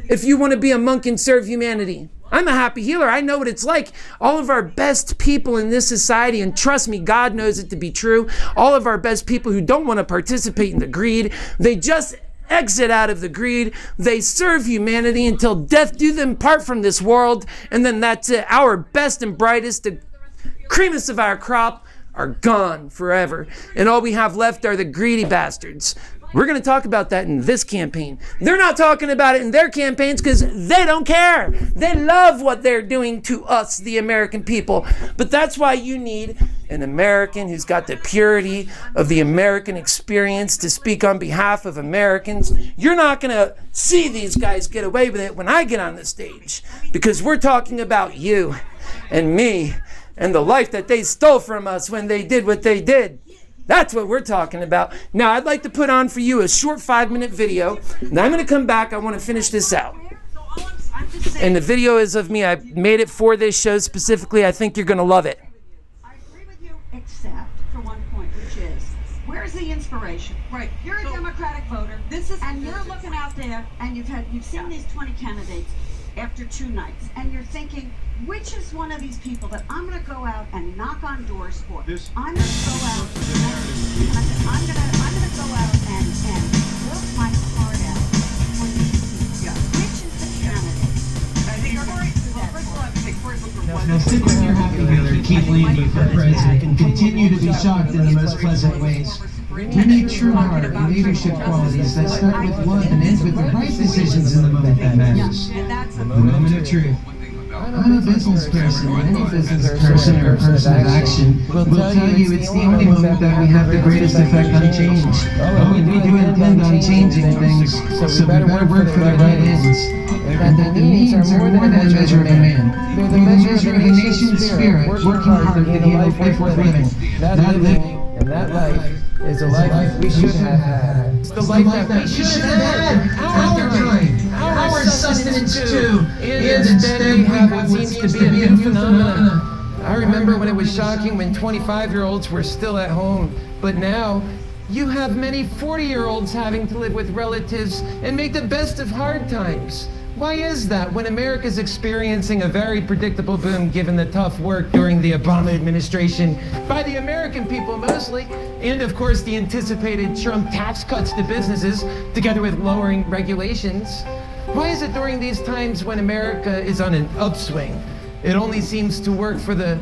If you want to be a monk and serve humanity. I'm a happy healer. I know what it's like. All of our best people in this society, and trust me, God knows it to be true, all of our best people who don't want to participate in the greed, they just exit out of the greed. They serve humanity until death do them part from this world, and then that's it. Our best and brightest, the creamiest of our crop, are gone forever. And all we have left are the greedy bastards. We're going to talk about that in this campaign. They're not talking about it in their campaigns because they don't care. They love what they're doing to us, the American people. But that's why you need an American who's got the purity of the American experience to speak on behalf of Americans. You're not going to see these guys get away with it when I get on the stage because we're talking about you and me and the life that they stole from us when they did what they did. That's what we're talking about. Now, I'd like to put on for you a short 5-minute video. And I'm going to come back. I want to finish this out. And the video is of me. I made it for this show specifically. I think you're going to love it. I agree with you, except for one point, which is, where's the inspiration? Right. You're a Democratic voter. And you're looking out there, and you've seen these 20 candidates after 2 nights, and you're thinking, which is one of these people that I'm going to go out and knock on doors for? I'm going to go out. I'm going to go out and work my heart out for these people. Yeah. Which is the candidate? I think first of all, I think Cory Booker won. Now stick with your happy healer, keep leading for president, and continue to be shocked in the most pleasant ways. We need true heart and leadership qualities that start with love and end with the right decisions in the moment that matters. The moment of truth. I'm a business person, and any business person or person of action will tell you it's the only moment that we have the greatest effect on change. But we do intend on changing things, so we better work for the right ends. And that the means are more than a measure of a man. They're the measure of the nation's spirit, working hard to gain a life worth living. That living and that life is a life we should have had. It's the life that we should have had. Our time, our sustenance too. And instead we have what seems to be a new phenomenon. I remember when it was shocking when 25-year-olds were still at home, but now you have many 40-year-olds having to live with relatives and make the best of hard times. Why is that when America is experiencing a very predictable boom given the tough work during the Obama administration by the American people mostly, and of course the anticipated Trump tax cuts to businesses together with lowering regulations? Why is it during these times when America is on an upswing, it only seems to work for the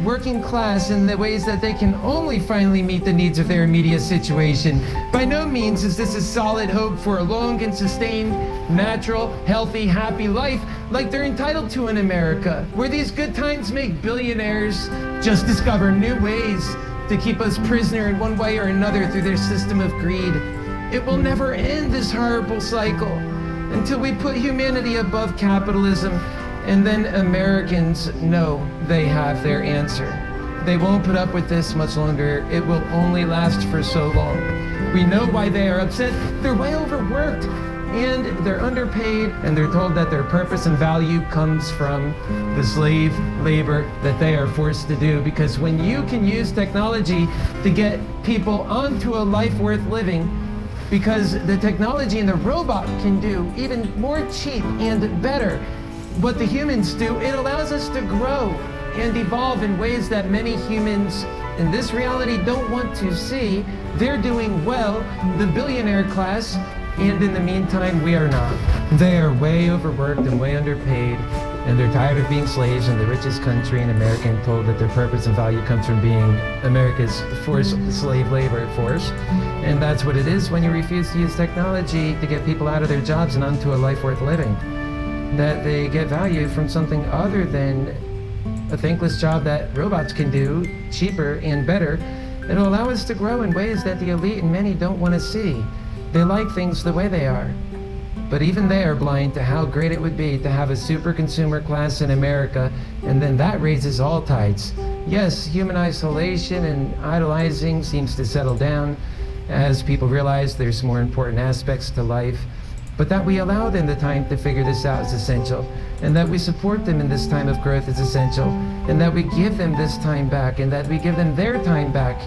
working class in the ways that they can only finally meet the needs of their immediate situation? By no means is this a solid hope for a long and sustained, natural, healthy, happy life like they're entitled to in America, where these good times make billionaires just discover new ways to keep us prisoner in one way or another through their system of greed. It will never end, this horrible cycle, until we put humanity above capitalism. And then Americans know they have their answer. They won't put up with this much longer. It will only last for so long. We know why they are upset. They're way overworked, and they're underpaid, and they're told that their purpose and value comes from the slave labor that they are forced to do. Because when you can use technology to get people onto a life worth living, because the technology and the robot can do even more cheap and better what the humans do, it allows us to grow and evolve in ways that many humans in this reality don't want to see. They're doing well, the billionaire class, and in the meantime, we are not. They are way overworked and way underpaid, and they're tired of being slaves in the richest country in America and told that their purpose and value comes from being America's forced slave labor force. And that's what it is when you refuse to use technology to get people out of their jobs and onto a life worth living. That they get value from something other than a thankless job that robots can do cheaper and better. It'll allow us to grow in ways that the elite and many don't want to see. They like things the way they are. But even they are blind to how great it would be to have a super consumer class in America, and then that raises all tides. Yes, human isolation and idolizing seems to settle down as people realize there's more important aspects to life, but that we allow them the time to figure this out is essential, and that we support them in this time of growth is essential, and that we give them this time back, and that we give them their time back,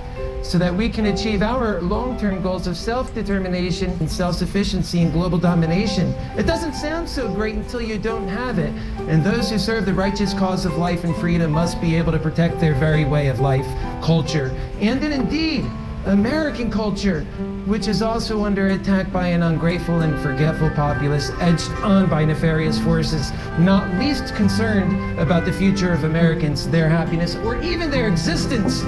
so that we can achieve our long-term goals of self-determination and self-sufficiency and global domination. It doesn't sound so great until you don't have it. And those who serve the righteous cause of life and freedom must be able to protect their very way of life, culture, and indeed, American culture, which is also under attack by an ungrateful and forgetful populace edged on by nefarious forces, not least concerned about the future of Americans, their happiness, or even their existence.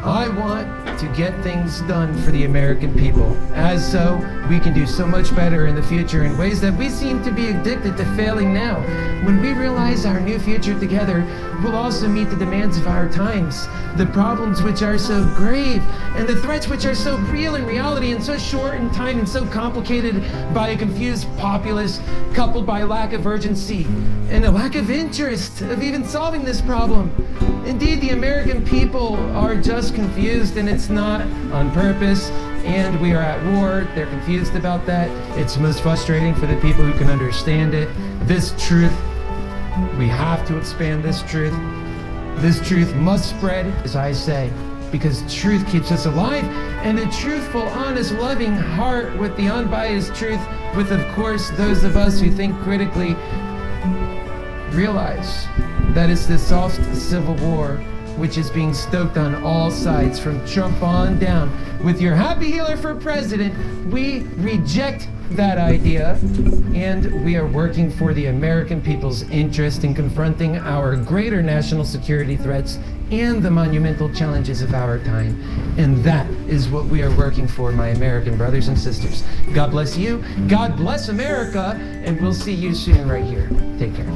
I want to get things done for the American people. As so, we can do so much better in the future in ways that we seem to be addicted to failing now. When we realize our new future together, we'll also meet the demands of our times, the problems which are so grave, and the threats which are so real in reality and so short in time and so complicated by a confused populace, coupled by lack of urgency and a lack of interest of even solving this problem. Indeed, the American people are just confused, and it's not on purpose, and we are at war. They're confused about that. It's most frustrating for the people who can understand it. This truth, we have to expand this truth. This truth must spread, as I say, because truth keeps us alive, and a truthful, honest, loving heart with the unbiased truth, with, of course, those of us who think critically, realize that it's the soft civil war which is being stoked on all sides from Trump on down. With your Happy Healer for President, we reject that idea, and we are working for the American people's interest in confronting our greater national security threats and the monumental challenges of our time. And that is what we are working for, my American brothers and sisters. God bless you, God bless America, and we'll see you soon right here. Take care.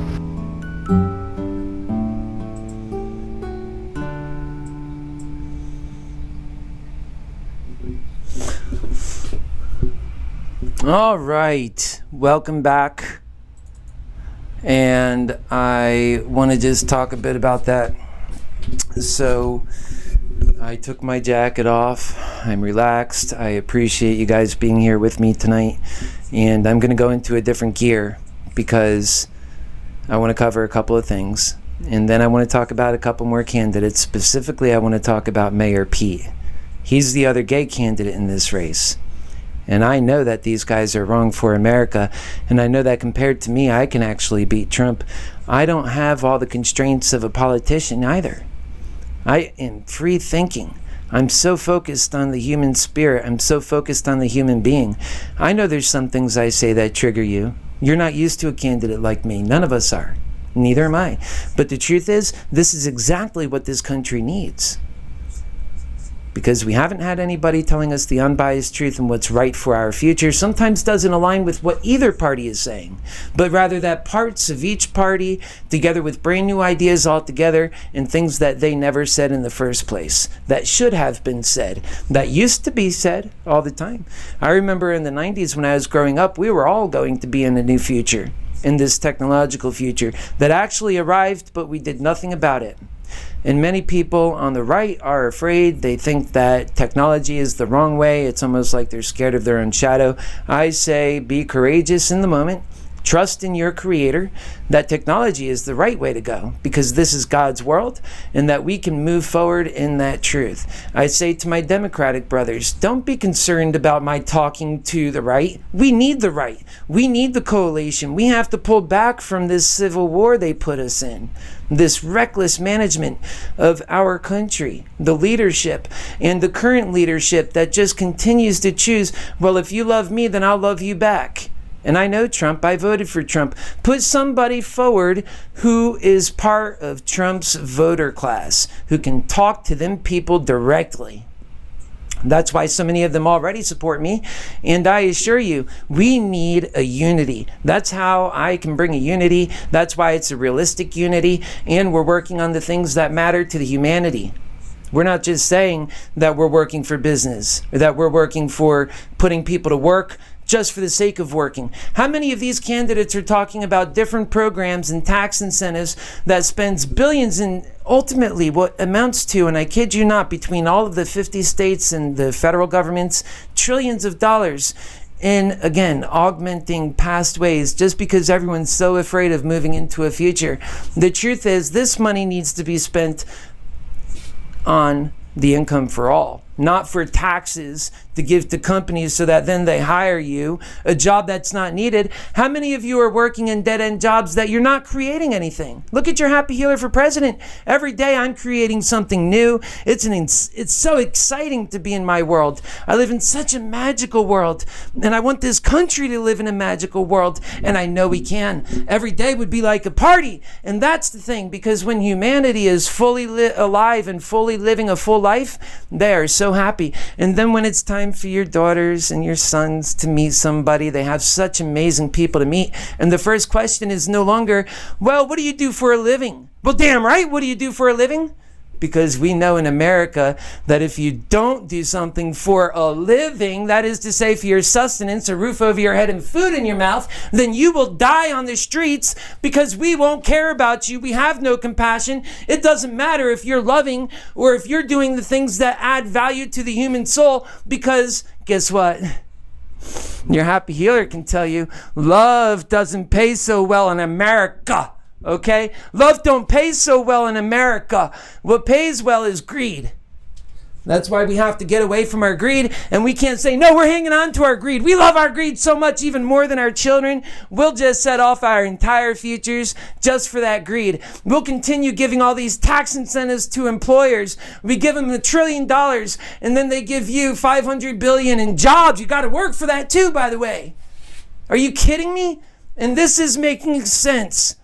All right, welcome back. And I want to just talk a bit about that. So I took my jacket off. I'm relaxed. I appreciate you guys being here with me tonight. And I'm going to go into a different gear because I want to cover a couple of things. And then I want to talk about a couple more candidates. Specifically, I want to talk about Mayor Pete. He's the other gay candidate in this race. And I know that these guys are wrong for America, and I know that compared to me, I can actually beat Trump. I don't have all the constraints of a politician either. I am free thinking. I'm so focused on the human spirit. I'm so focused on the human being. I know there's some things I say that trigger you. You're not used to a candidate like me. None of us are. Neither am I. But the truth is, this is exactly what this country needs. Because we haven't had anybody telling us the unbiased truth and what's right for our future sometimes doesn't align with what either party is saying, but rather that parts of each party, together with brand new ideas altogether and things that they never said in the first place, that should have been said, that used to be said all the time. I remember in the 90s when I was growing up, we were all going to be in a new future, in this technological future that actually arrived, but we did nothing about it. And many people on the right are afraid. They think that technology is the wrong way. It's almost like they're scared of their own shadow. I say be courageous in the moment. Trust in your creator that technology is the right way to go because this is God's world and that we can move forward in that truth. I say to my Democratic brothers, don't be concerned about my talking to the right. We need the right. We need the coalition. We have to pull back from this civil war they put us in, this reckless management of our country, the leadership and the current leadership that just continues to choose, well, if you love me, then I'll love you back. And I know Trump, I voted for Trump. Put somebody forward who is part of Trump's voter class, who can talk to them people directly. That's why so many of them already support me. And I assure you, we need a unity. That's how I can bring a unity. That's why it's a realistic unity. And we're working on the things that matter to the humanity. We're not just saying that we're working for business, or that we're working for putting people to work just for the sake of working. How many of these candidates are talking about different programs and tax incentives that spends billions in ultimately what amounts to, and I kid you not, between all of the 50 states and the federal governments, trillions of dollars in, again, augmenting past ways just because everyone's so afraid of moving into a future. The truth is, this money needs to be spent on the income for all, not for taxes to give to companies so that then they hire you, a job that's not needed. How many of you are working in dead-end jobs that you're not creating anything? Look at your Happy Healer for President. Every day I'm creating something new. It's so exciting to be in my world. I live in such a magical world, and I want this country to live in a magical world, and I know we can. Every day would be like a party, and that's the thing, because when humanity is fully alive and fully living a full life, they are so happy. And then when it's time for your daughters and your sons to meet somebody, they have such amazing people to meet. And the first question is no longer, well, what do you do for a living? Well, damn right, what do you do for a living? Because we know in America that if you don't do something for a living, that is to say for your sustenance, a roof over your head and food in your mouth, then you will die on the streets because we won't care about you. We have no compassion. It doesn't matter if you're loving or if you're doing the things that add value to the human soul, because guess what? Your Happy Healer can tell you love doesn't pay so well in America. Okay? Love don't pay so well in America. What pays well is greed. That's why we have to get away from our greed, and we can't say, no, we're hanging on to our greed. We love our greed so much, even more than our children. We'll just set off our entire futures just for that greed. We'll continue giving all these tax incentives to employers. We give them $1 trillion, and then they give you $500 billion in jobs. You got to work for that too, by the way. Are you kidding me? And this is making sense.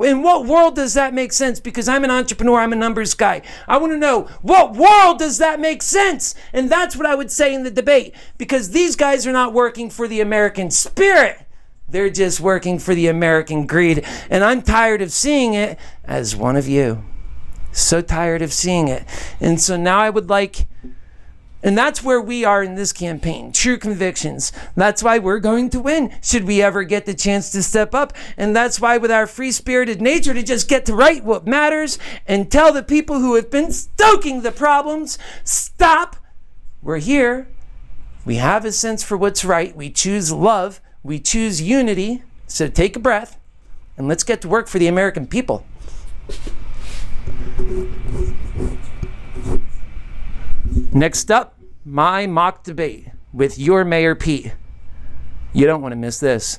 In what world does that make sense? Because I'm an entrepreneur, I'm a numbers guy. I want to know, what world does that make sense? And that's what I would say in the debate. Because these guys are not working for the American spirit. They're just working for the American greed. And I'm tired of seeing it as one of you. So tired of seeing it. And so now I would like... And that's where we are in this campaign, true convictions. That's why we're going to win, should we ever get the chance to step up. And that's why with our free-spirited nature to just get to write what matters and tell the people who have been stoking the problems, stop. We're here. We have a sense for what's right. We choose love. We choose unity. So take a breath and let's get to work for the American people. Next up, my mock debate with your Mayor Pete. You don't want to miss this.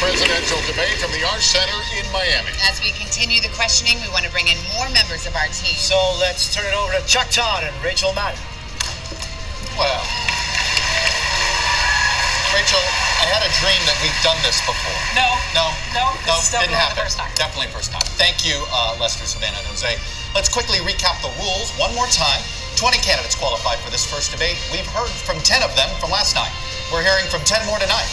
Presidential debate from the Arts Center in Miami. As we continue the questioning, we want to bring in more members of our team. So let's turn it over to Chuck Todd and Rachel Madden. Well, Rachel, I had a dream that we've done this before. No, This didn't happen. the first time. Definitely first time. Thank you, Lester, Savannah, and Jose. Let's quickly recap the rules one more time. 20 candidates qualified for this first debate. We've heard from 10 of them from last night. We're hearing from 10 more tonight.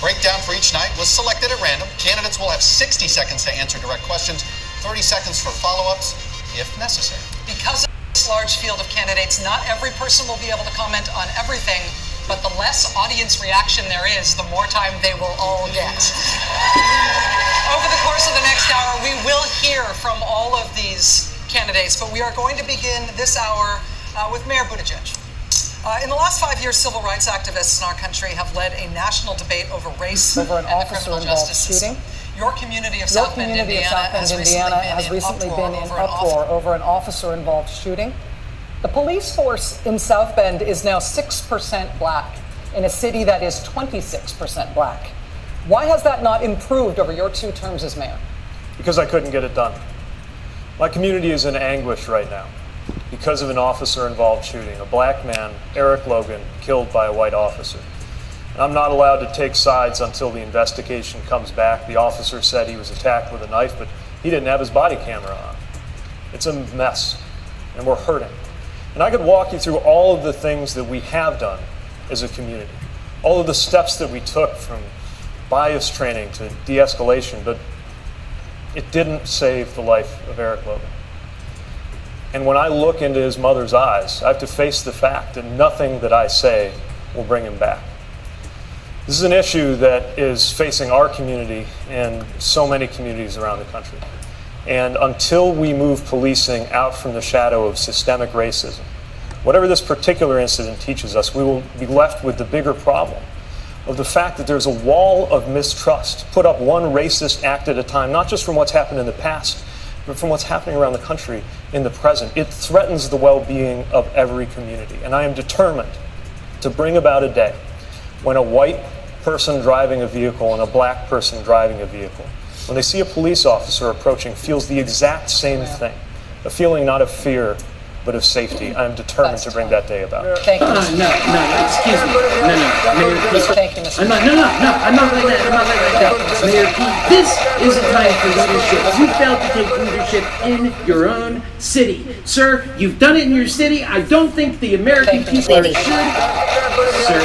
Breakdown for each night was selected at random. Candidates will have 60 seconds to answer direct questions, 30 seconds for follow-ups, if necessary. Because of this large field of candidates, not every person will be able to comment on everything, but the less audience reaction there is, the more time they will all get. Over the course of the next hour, we will hear from all of these candidates, but we are going to begin this hour with Mayor Buttigieg. In the last 5 years, civil rights activists in our country have led a national debate over race over an and the criminal justice system. Your community of South Bend, Indiana, has recently been in uproar over an officer-involved shooting. The police force in South Bend is now 6% black in a city that is 26% black. Why has that not improved over your 2 terms as mayor? Because I couldn't get it done. My community is in anguish right now because of an officer-involved shooting. A black man, Eric Logan, killed by a white officer. And I'm not allowed to take sides until the investigation comes back. The officer said he was attacked with a knife, but He didn't have his body camera on. It's a mess, and we're hurting. And I could walk you through all of the things that we have done as a community, all of the steps that we took from bias training to de-escalation, but it didn't save the life of Eric Logan. And when I look into his mother's eyes, I have to face the fact that nothing that I say will bring him back. This is an issue that is facing our community and so many communities around the country. And until we move policing out from the shadow of systemic racism, whatever this particular incident teaches us, we will be left with the bigger problem of the fact that there's a wall of mistrust put up one racist act at a time, not just from what's happened in the past, but from what's happening around the country in the present. It threatens the well-being of every community. And I am determined to bring about a day when a white person driving a vehicle and a black person driving a vehicle, when they see a police officer approaching, feels the exact same thing, a feeling not of fear, but of safety. I am determined to bring that day about. Thank you. No, excuse me. No, Mayor Pete. Thank you, Mr. I'm not like that. Mayor Pete, this is a time for leadership. You failed to take leadership in your own city. Sir, you've done it in your city. I don't think the American people should. Sir,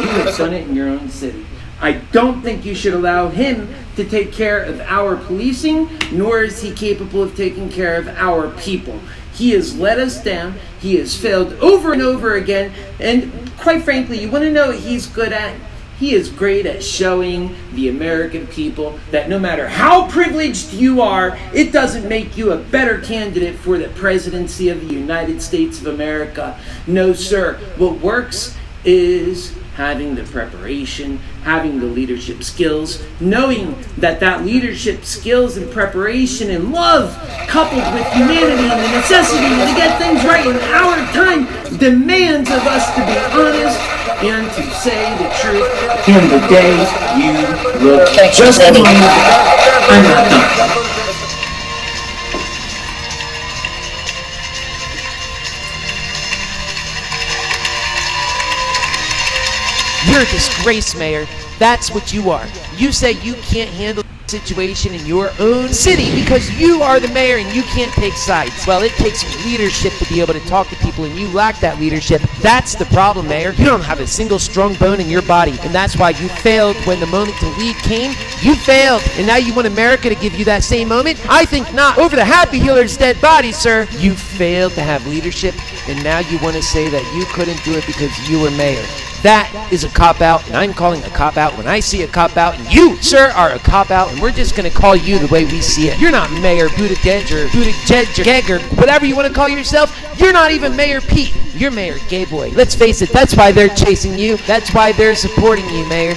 you have done it in your own city. I don't think you should allow him to take care of our policing, nor is he capable of taking care of our people. He has let us down. He has failed over and over again. And quite frankly, you want to know what he's good at? He is great at showing the American people that no matter how privileged you are, it doesn't make you a better candidate for the presidency of the United States of America. No, sir. What works is having the preparation, having the leadership skills, knowing that leadership skills and preparation and love, coupled with humanity and the necessity to get things right in our time, demands of us to be honest and to say the truth. In the day you look just like I'm not done. You're a disgrace, Mayor. That's what you are. You say you can't handle the situation in your own city because you are the mayor and you can't take sides. Well, it takes leadership to be able to talk to people, and you lack that leadership. That's the problem, Mayor. You don't have a single strong bone in your body, and that's why you failed when the moment to lead came. You failed, and now you want America to give you that same moment? I think not. Over the Happy Healer's dead body, sir. You failed to have leadership, and now you want to say that you couldn't do it because you were mayor. That is a cop-out, and I'm calling a cop-out when I see a cop-out, and you, sir, are a cop-out, and we're just going to call you the way we see it. You're not Mayor Buttigieg or Buttigieg or whatever you want to call yourself. You're not even Mayor Pete. You're Mayor Gay Boy. Let's face it, that's why they're chasing you. That's why they're supporting you, Mayor.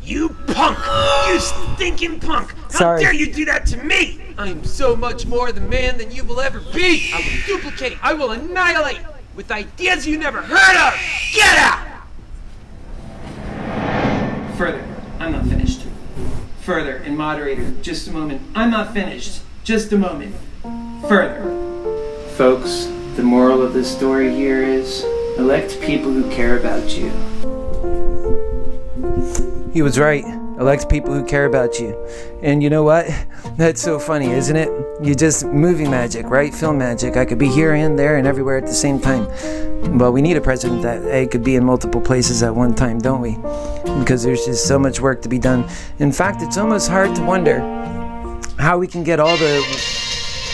You punk! You stinking punk! How dare you do that to me? I'm so much more the man than you will ever be. I will duplicate. I will annihilate. With ideas you never heard of! Get out! Further, I'm not finished. Further, and moderator, just a moment. I'm not finished. Just a moment. Further. Folks, the moral of the story here is elect people who care about you. He was right. Elect people who care about you. And you know what? That's so funny, isn't it? You just movie magic, right? Film magic. I could be here and there and everywhere at the same time. Well, we need a president that could be in multiple places at one time, don't we? Because there's just so much work to be done. In fact, it's almost hard to wonder how we can get all the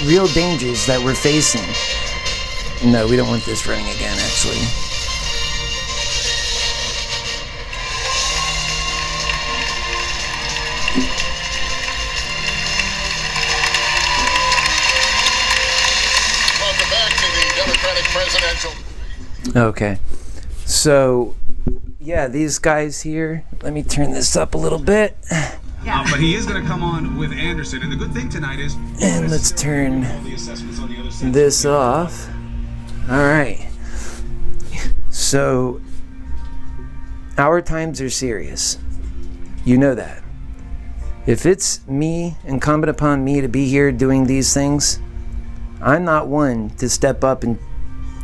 real dangers that we're facing. No, we don't want this running again, actually. Okay, so yeah, these guys here, let me turn this up a little bit. But he is going to come on with Anderson, and the good thing tonight is... And let's turn this off. All right, so our times are serious. You know that. If it's me, incumbent upon me to be here doing these things, I'm not one to step up and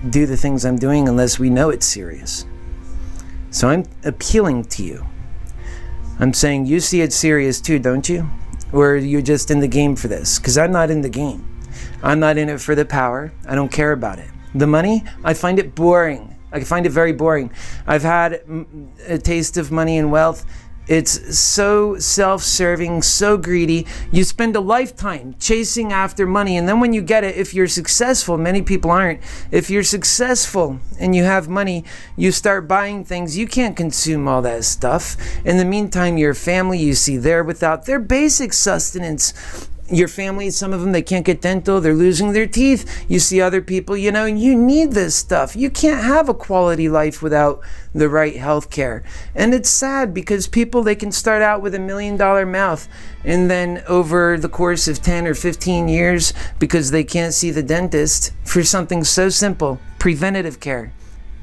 do the things I'm doing unless we know it's serious. So I'm appealing to you. I'm saying you see it serious too, don't you? Or are you just in the game for this? Because I'm not in the game. I'm not in it for the power. I don't care about it. The money, I find it boring. I find it very boring. I've had a taste of money and wealth. It's so self-serving, so greedy. You spend a lifetime chasing after money, and then when you get it, if you're successful, many people aren't. If you're successful and you have money, you start buying things. You can't consume all that stuff. In the meantime, your family, you see they're without their basic sustenance. Your family, some of them, they can't get dental, they're losing their teeth. You see other people, you need this stuff. You can't have a quality life without the right health care. And it's sad because people, they can start out with $1 million mouth, and then over the course of 10 or 15 years, because they can't see the dentist for something so simple, preventative care,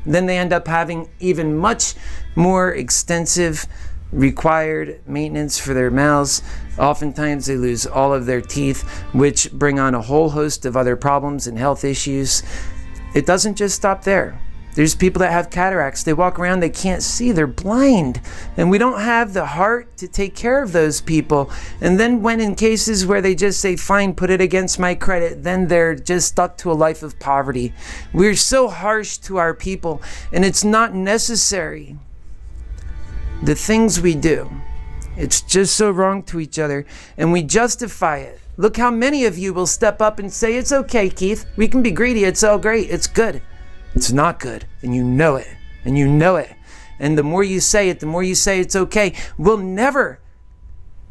then they end up having even much more extensive required maintenance for their mouths. Oftentimes they lose all of their teeth, which bring on a whole host of other problems and health issues. It doesn't just stop there. There's people that have cataracts. They walk around, they can't see, they're blind. And we don't have the heart to take care of those people. And then when in cases where they just say, fine, put it against my credit, then they're just stuck to a life of poverty. We're so harsh to our people, and it's not necessary. The things we do, it's just so wrong to each other, and we justify it. Look how many of you will step up and say, it's okay, Keith, we can be greedy, it's all great, it's good. It's not good, and you know it, and you know it. And the more you say it, the more you say it's okay. We'll never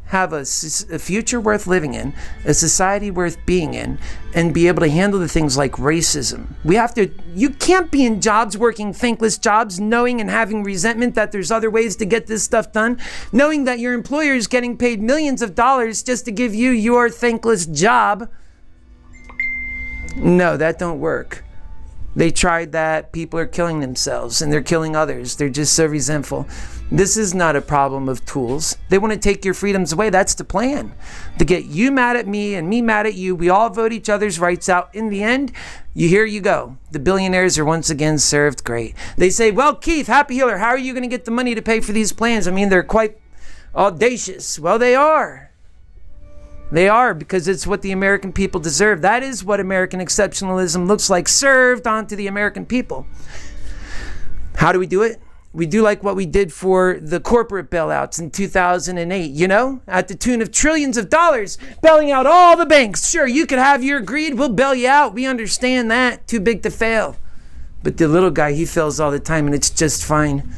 have a future worth living in, a society worth being in, and be able to handle the things like racism. You can't be in jobs, working thankless jobs, knowing and having resentment that there's other ways to get this stuff done, knowing that your employer is getting paid millions of dollars just to give you your thankless job. No, that don't work. They tried that. People are killing themselves and they're killing others. They're just so resentful. This is not a problem of tools. They want to take your freedoms away. That's the plan. To get you mad at me and me mad at you. We all vote each other's rights out. In the end, here you go. The billionaires are once again served great. They say, well, Keith, Happy Healer, how are you going to get the money to pay for these plans? I mean, they're quite audacious. Well, they are. They are, because it's what the American people deserve. That is what American exceptionalism looks like, served onto the American people. How do we do it? We do like what we did for the corporate bailouts in 2008, at the tune of trillions of dollars, bailing out all the banks. Sure, you could have your greed, we'll bail you out. We understand that, too big to fail. But the little guy, he fails all the time, and it's just fine.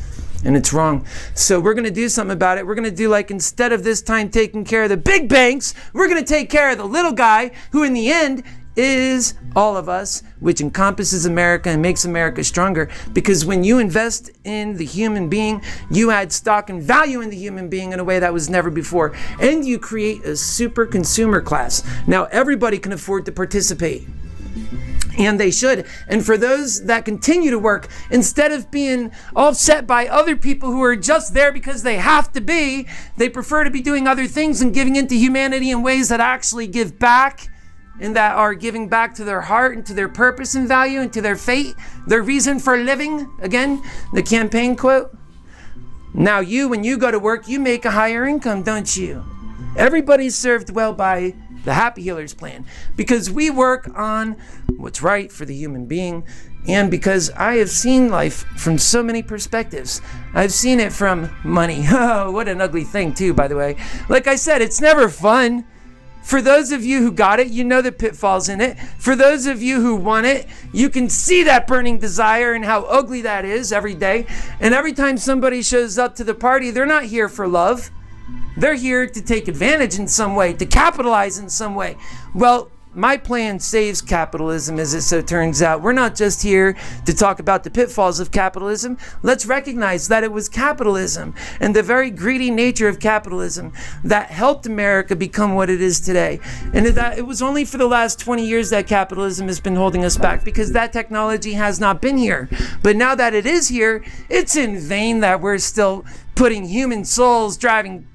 And it's wrong. So we're going to do something about it. We're going to do, like, instead of this time taking care of the big banks, we're going to take care of the little guy, who in the end is all of us, which encompasses America and makes America stronger. Because when you invest in the human being, you add stock and value in the human being in a way that was never before. And you create a super consumer class. Now everybody can afford to participate. And they should. And for those that continue to work, instead of being offset by other people who are just there because they have to be, they prefer to be doing other things and giving into humanity in ways that actually give back, and that are giving back to their heart and to their purpose and value and to their fate, their reason for living. Again, the campaign quote. Now when you go to work, you make a higher income, don't you? Everybody's served well by the Happy Healers plan, because we work on what's right for the human being, and because I have seen life from so many perspectives. I've seen it from money. Oh, what an ugly thing too, by the way. Like I said, it's never fun. For those of you who got it, you know the pitfalls in it. For those of you who want it, you can see that burning desire and how ugly that is every day. And every time somebody shows up to the party, they're not here for love. They're here to take advantage in some way, to capitalize in some way. Well, my plan saves capitalism, as it so turns out. We're not just here to talk about the pitfalls of capitalism. Let's recognize that it was capitalism and the very greedy nature of capitalism that helped America become what it is today. And that it was only for the last 20 years that capitalism has been holding us back, because that technology has not been here. But now that it is here, it's in vain that we're still putting human souls driving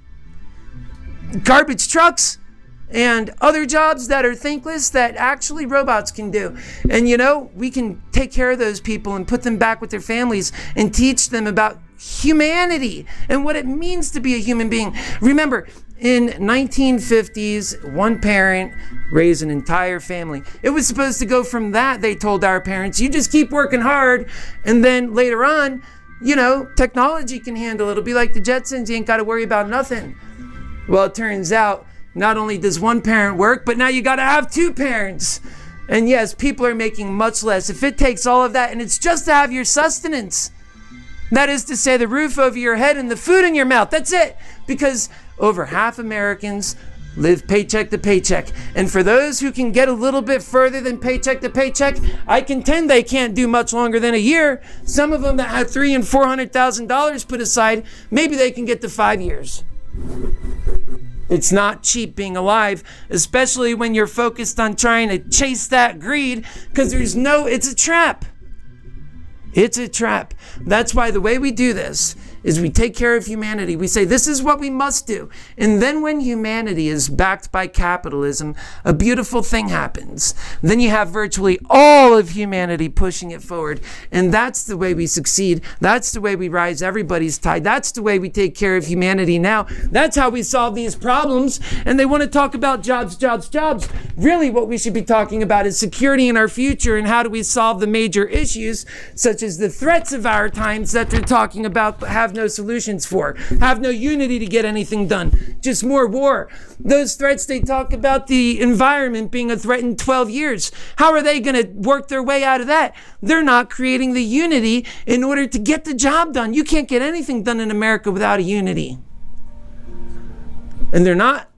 garbage trucks and other jobs that are thankless that actually robots can do. And we can take care of those people and put them back with their families and teach them about humanity and what it means to be a human being. Remember, in 1950s, one parent raised an entire family. It was supposed to go from that, they told our parents, you just keep working hard, and then later on, technology can handle it. It'll be like the Jetsons, you ain't got to worry about nothing. Well, it turns out, not only does one parent work, but now you got to have two parents. And yes, people are making much less. If it takes all of that, and it's just to have your sustenance, that is to say the roof over your head and the food in your mouth, that's it. Because over half Americans live paycheck to paycheck. And for those who can get a little bit further than paycheck to paycheck, I contend they can't do much longer than a year. Some of them that have $300,000 and $400,000 put aside, maybe they can get to 5 years. It's not cheap being alive, especially when you're focused on trying to chase that greed, because it's a trap. It's a trap. That's why the way we do this is we take care of humanity. We say, this is what we must do. And then when humanity is backed by capitalism, a beautiful thing happens. Then you have virtually all of humanity pushing it forward. And that's the way we succeed. That's the way we rise everybody's tide. That's the way we take care of humanity now. That's how we solve these problems. And they want to talk about jobs, jobs, jobs. Really, what we should be talking about is security in our future and how do we solve the major issues, such as the threats of our times that they're talking about but have no solutions for, have no unity to get anything done, just more war. Those threats, they talk about the environment being a threat in 12 years. How are they going to work their way out of that? They're not creating the unity in order to get the job done. You can't get anything done in America without a unity. And they're not.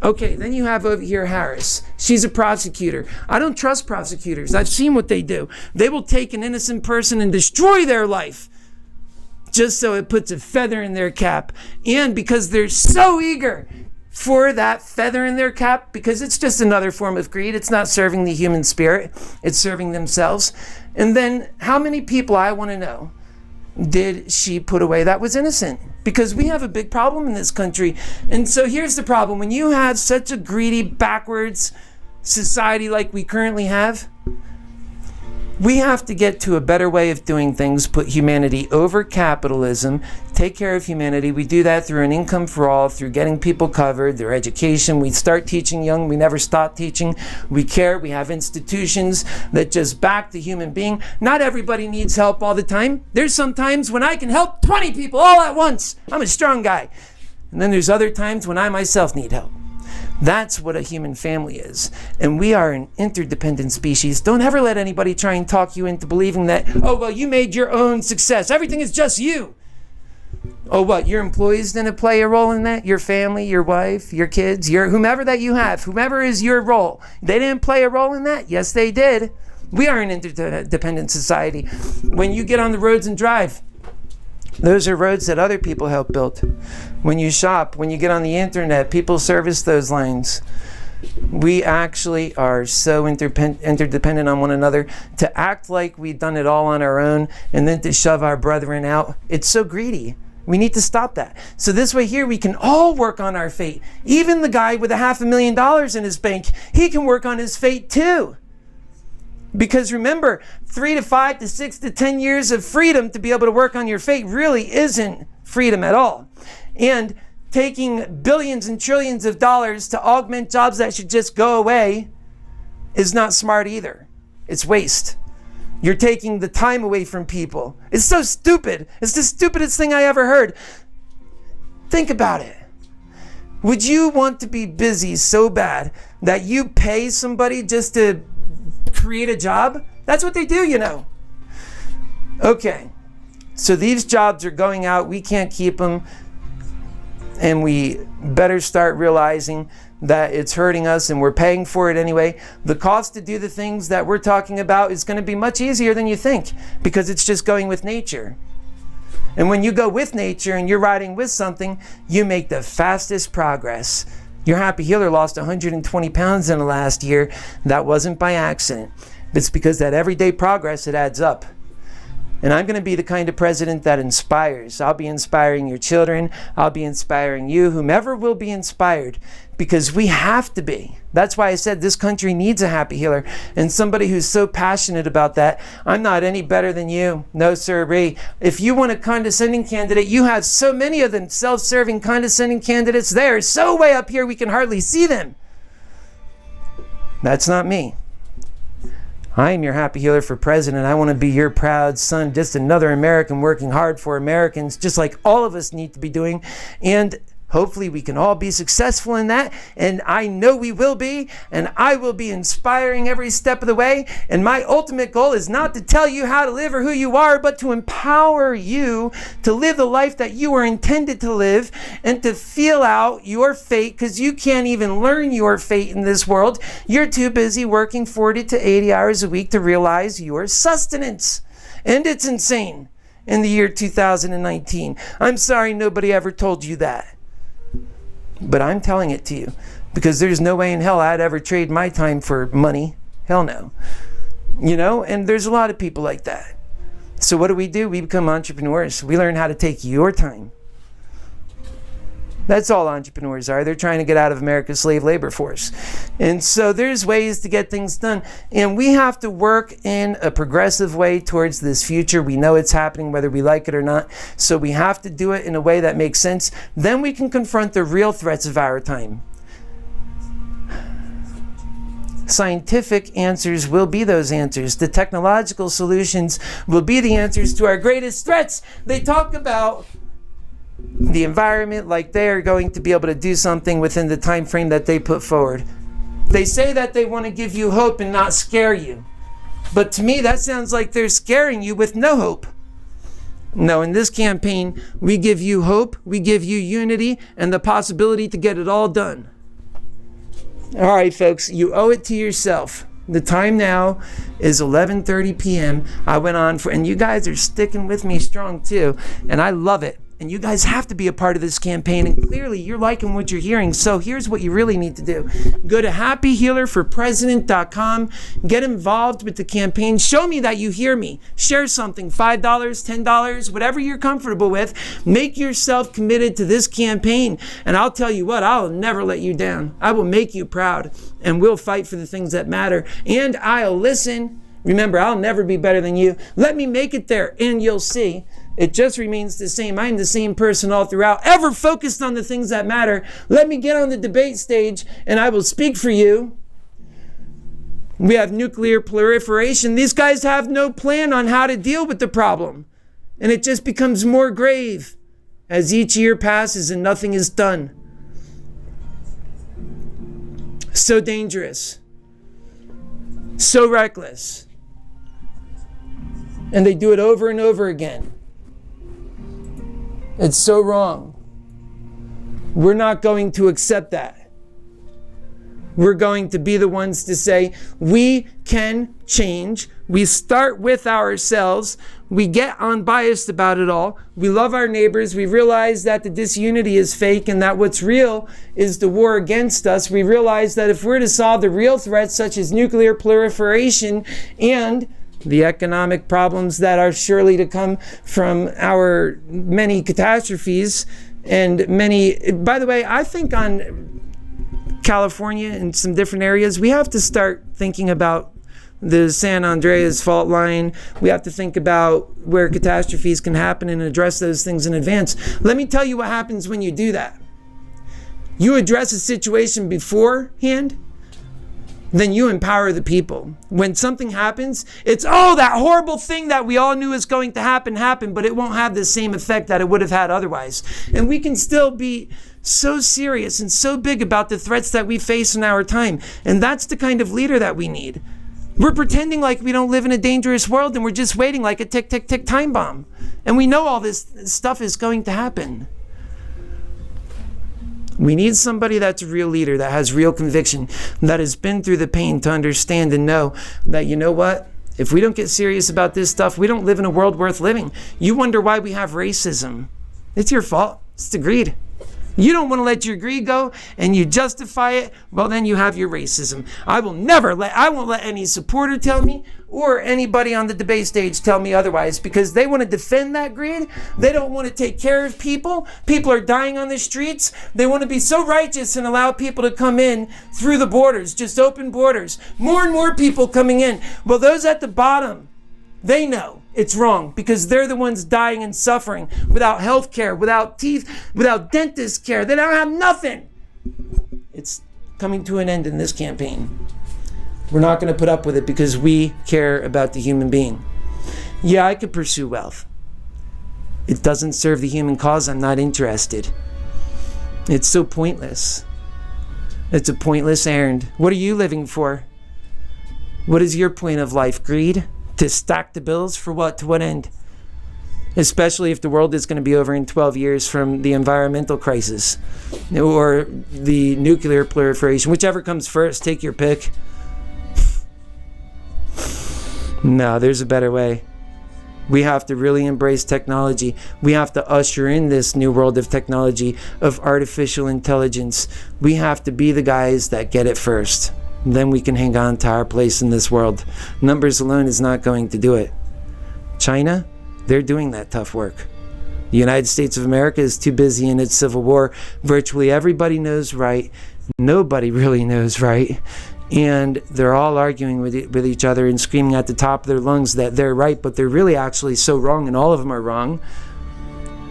Okay, then you have over here Harris. She's a prosecutor. I don't trust prosecutors. I've seen what they do. They will take an innocent person and destroy their life just so it puts a feather in their cap. And because they're so eager for that feather in their cap, because it's just another form of greed. It's not serving the human spirit. It's serving themselves. And then how many people, I want to know, did she put away that was innocent? Because we have a big problem in this country. And so here's the problem. When you have such a greedy, backwards society like we currently have, we have to get to a better way of doing things, put humanity over capitalism, take care of humanity. We do that through an income for all, through getting people covered, their education. We start teaching young, we never stop teaching. We care, we have institutions that just back the human being. Not everybody needs help all the time. There's some times when I can help 20 people all at once. I'm a strong guy. And then there's other times when I myself need help. That's what a human family is. And we are an interdependent species. Don't ever let anybody try and talk you into believing that, oh, well, you made your own success. Everything is just you. Oh, what? Your employees didn't play a role in that? Your family, your wife, your kids, your whomever that you have, whomever is your role. They didn't play a role in that? Yes, they did. We are an interdependent society. When you get on the roads and drive, those are roads that other people help build. When you shop, when you get on the internet, people service those lanes. We actually are so interdependent on one another. To act like we've done it all on our own and then to shove our brethren out, it's so greedy. We need to stop that. So this way here, we can all work on our fate. Even the guy with $500,000 in his bank, he can work on his fate too. Because remember, 3 to 5 to 6 to 10 years of freedom to be able to work on your fate really isn't freedom at all. And taking billions and trillions of dollars to augment jobs that should just go away is not smart either. It's waste. You're taking the time away from people. It's so stupid. It's the stupidest thing I ever heard. Think about it. Would you want to be busy so bad that you pay somebody just to create a job? That's what they do, you know. Okay, so these jobs are going out. We can't keep them. And we better start realizing that it's hurting us and we're paying for it anyway. The cost to do the things that we're talking about is going to be much easier than you think because it's just going with nature. And when you go with nature and you're riding with something, you make the fastest progress. Your Happy Healer lost 120 pounds in the last year. That wasn't by accident. It's because that everyday progress, it adds up. And I'm going to be the kind of president that inspires. I'll be inspiring your children. I'll be inspiring you, whomever will be inspired, because we have to be. That's why I said this country needs a happy healer and somebody who's so passionate about that. I'm not any better than you. No, sirree. If you want a condescending candidate, you have so many of them self-serving condescending candidates. They are so way up here we can hardly see them. That's not me. I am your happy healer for president. I want to be your proud son, just another American working hard for Americans, just like all of us need to be doing. And hopefully we can all be successful in that. And I know we will be. And I will be inspiring every step of the way. And my ultimate goal is not to tell you how to live or who you are, but to empower you to live the life that you were intended to live and to feel out your fate, because you can't even learn your fate in this world. You're too busy working 40 to 80 hours a week to realize your sustenance. And it's insane in the year 2019. I'm sorry nobody ever told you that. But I'm telling it to you, because there's no way in hell I'd ever trade my time for money. Hell no. You know, and there's a lot of people like that. So what do? We become entrepreneurs. We learn how to take your time. That's all entrepreneurs are. They're trying to get out of America's slave labor force. And so there's ways to get things done. And we have to work in a progressive way towards this future. We know it's happening whether we like it or not. So we have to do it in a way that makes sense. Then we can confront the real threats of our time. Scientific answers will be those answers. The technological solutions will be the answers to our greatest threats. They talk about the environment like they are going to be able to do something within the time frame that they put forward. They say that they want to give you hope and not scare you. But to me, that sounds like they're scaring you with no hope. No, in this campaign, we give you hope, we give you unity, and the possibility to get it all done. All right, folks, you owe it to yourself. The time now is 11:30 p.m. I went on for, and you guys are sticking with me strong too, and I love it. And you guys have to be a part of this campaign, and clearly you're liking what you're hearing. So here's what you really need to do. Go to HappyHealerForPresident.com. Get involved with the campaign. Show me that you hear me. Share something, $5, $10, whatever you're comfortable with. Make yourself committed to this campaign. And I'll tell you what, I'll never let you down. I will make you proud, and we'll fight for the things that matter. And I'll listen. Remember, I'll never be better than you. Let me make it there, and you'll see. It just remains the same. I'm the same person all throughout, ever focused on the things that matter. Let me get on the debate stage and I will speak for you. We have nuclear proliferation. These guys have no plan on how to deal with the problem. And it just becomes more grave as each year passes and nothing is done. So dangerous. So reckless. And they do it over and over again. It's so wrong. We're not going to accept that. We're going to be the ones to say, we can change. We start with ourselves. We get unbiased about it all. We love our neighbors. We realize that the disunity is fake and that what's real is the war against us. We realize that if we're to solve the real threats such as nuclear proliferation and the economic problems that are surely to come from our many catastrophes and many, by the way, I think on California and some different areas, we have to start thinking about the San Andreas fault line. We have to think about where catastrophes can happen and address those things in advance. Let me tell you what happens when you do that. You address a situation beforehand, then you empower the people. When something happens, it's, oh, that horrible thing that we all knew is going to happen, but it won't have the same effect that it would have had otherwise. And we can still be so serious and so big about the threats that we face in our time. And that's the kind of leader that we need. We're pretending like we don't live in a dangerous world and we're just waiting like a tick, tick, tick time bomb. And we know all this stuff is going to happen. We need somebody that's a real leader, that has real conviction, that has been through the pain to understand and know that, you know what? If we don't get serious about this stuff, we don't live in a world worth living. You wonder why we have racism. It's your fault. It's the greed. You don't want to let your greed go and you justify it, well, then you have your racism. I won't let any supporter tell me or anybody on the debate stage tell me otherwise, because they want to defend that greed. They don't want to take care of people. People are dying on the streets. They want to be so righteous and allow people to come in through the borders, just open borders. More and more people coming in. Well, those at the bottom, they know it's wrong because they're the ones dying and suffering without health care, without teeth, without dentist care. They don't have nothing. It's coming to an end in this campaign. We're not going to put up with it because we care about the human being. Yeah, I could pursue wealth. It doesn't serve the human cause. I'm not interested. It's so pointless. It's a pointless errand. What are you living for? What is your point of life? Greed? To stack the bills for what? To what end? Especially if the world is going to be over in 12 years from the environmental crisis or the nuclear proliferation. Whichever comes first, take your pick. No, there's a better way. We have to really embrace technology. We have to usher in this new world of technology, of artificial intelligence. We have to be the guys that get it first. Then we can hang on to our place in this world. Numbers alone is not going to do it. China, they're doing that tough work. The United States of America is too busy in its civil war. Virtually everybody knows right. Nobody really knows right. And they're all arguing with each other and screaming at the top of their lungs that they're right, but they're really actually so wrong, and all of them are wrong.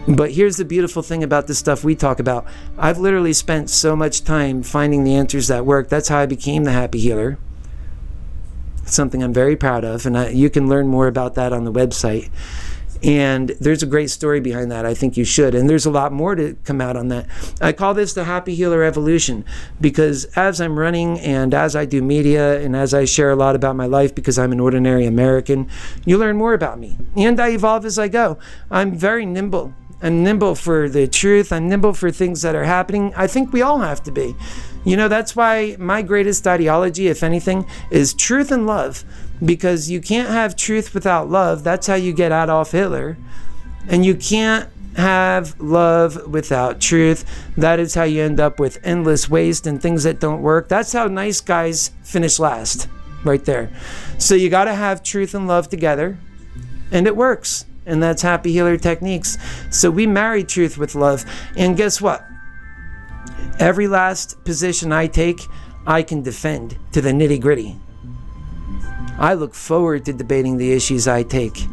But here's the beautiful thing about the stuff we talk about. I've literally spent so much time finding the answers that work. That's how I became the Happy Healer. It's something I'm very proud of, and you can learn more about that on the website. And there's a great story behind that. I think you should. And there's a lot more to come out on that. I call this the Happy Healer Evolution because as I'm running and as I do media and as I share a lot about my life because I'm an ordinary American, you learn more about me. And I evolve as I go. I'm very nimble. I'm nimble for the truth. I'm nimble for things that are happening. I think we all have to be. You know, that's why my greatest ideology, if anything, is truth and love. Because you can't have truth without love. That's how you get Adolf Hitler. And you can't have love without truth. That is how you end up with endless waste and things that don't work. That's how nice guys finish last, right there. So you got to have truth and love together, and it works. And that's Happy Healer techniques. So we marry truth with love. And guess what? Every last position I take, I can defend to the nitty-gritty. I look forward to debating the issues I take.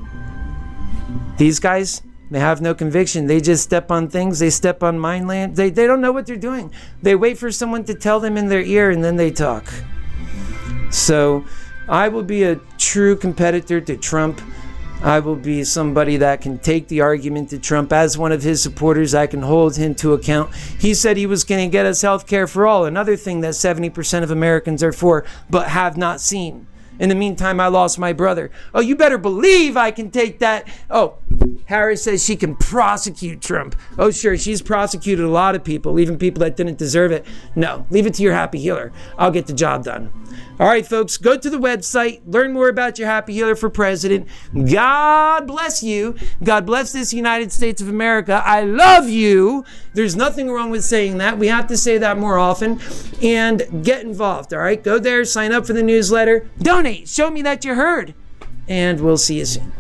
These guys, they have no conviction. They just step on things. They step on mine land. They don't know what they're doing. They wait for someone to tell them in their ear and then they talk. So I will be a true competitor to Trump. I will be somebody that can take the argument to Trump. As one of his supporters, I can hold him to account. He said he was going to get us health care for all, another thing that 70% of Americans are for, but have not seen. In the meantime, I lost my brother. Oh, you better believe I can take that. Oh, Harris says she can prosecute Trump. Oh, sure, she's prosecuted a lot of people, even people that didn't deserve it. No, leave it to your Happy Healer. I'll get the job done. All right, folks, go to the website. Learn more about your Happy Healer for President. God bless you. God bless this United States of America. I love you. There's nothing wrong with saying that. We have to say that more often. And get involved, all right? Go there, sign up for the newsletter, donate, show me that you heard. And we'll see you soon.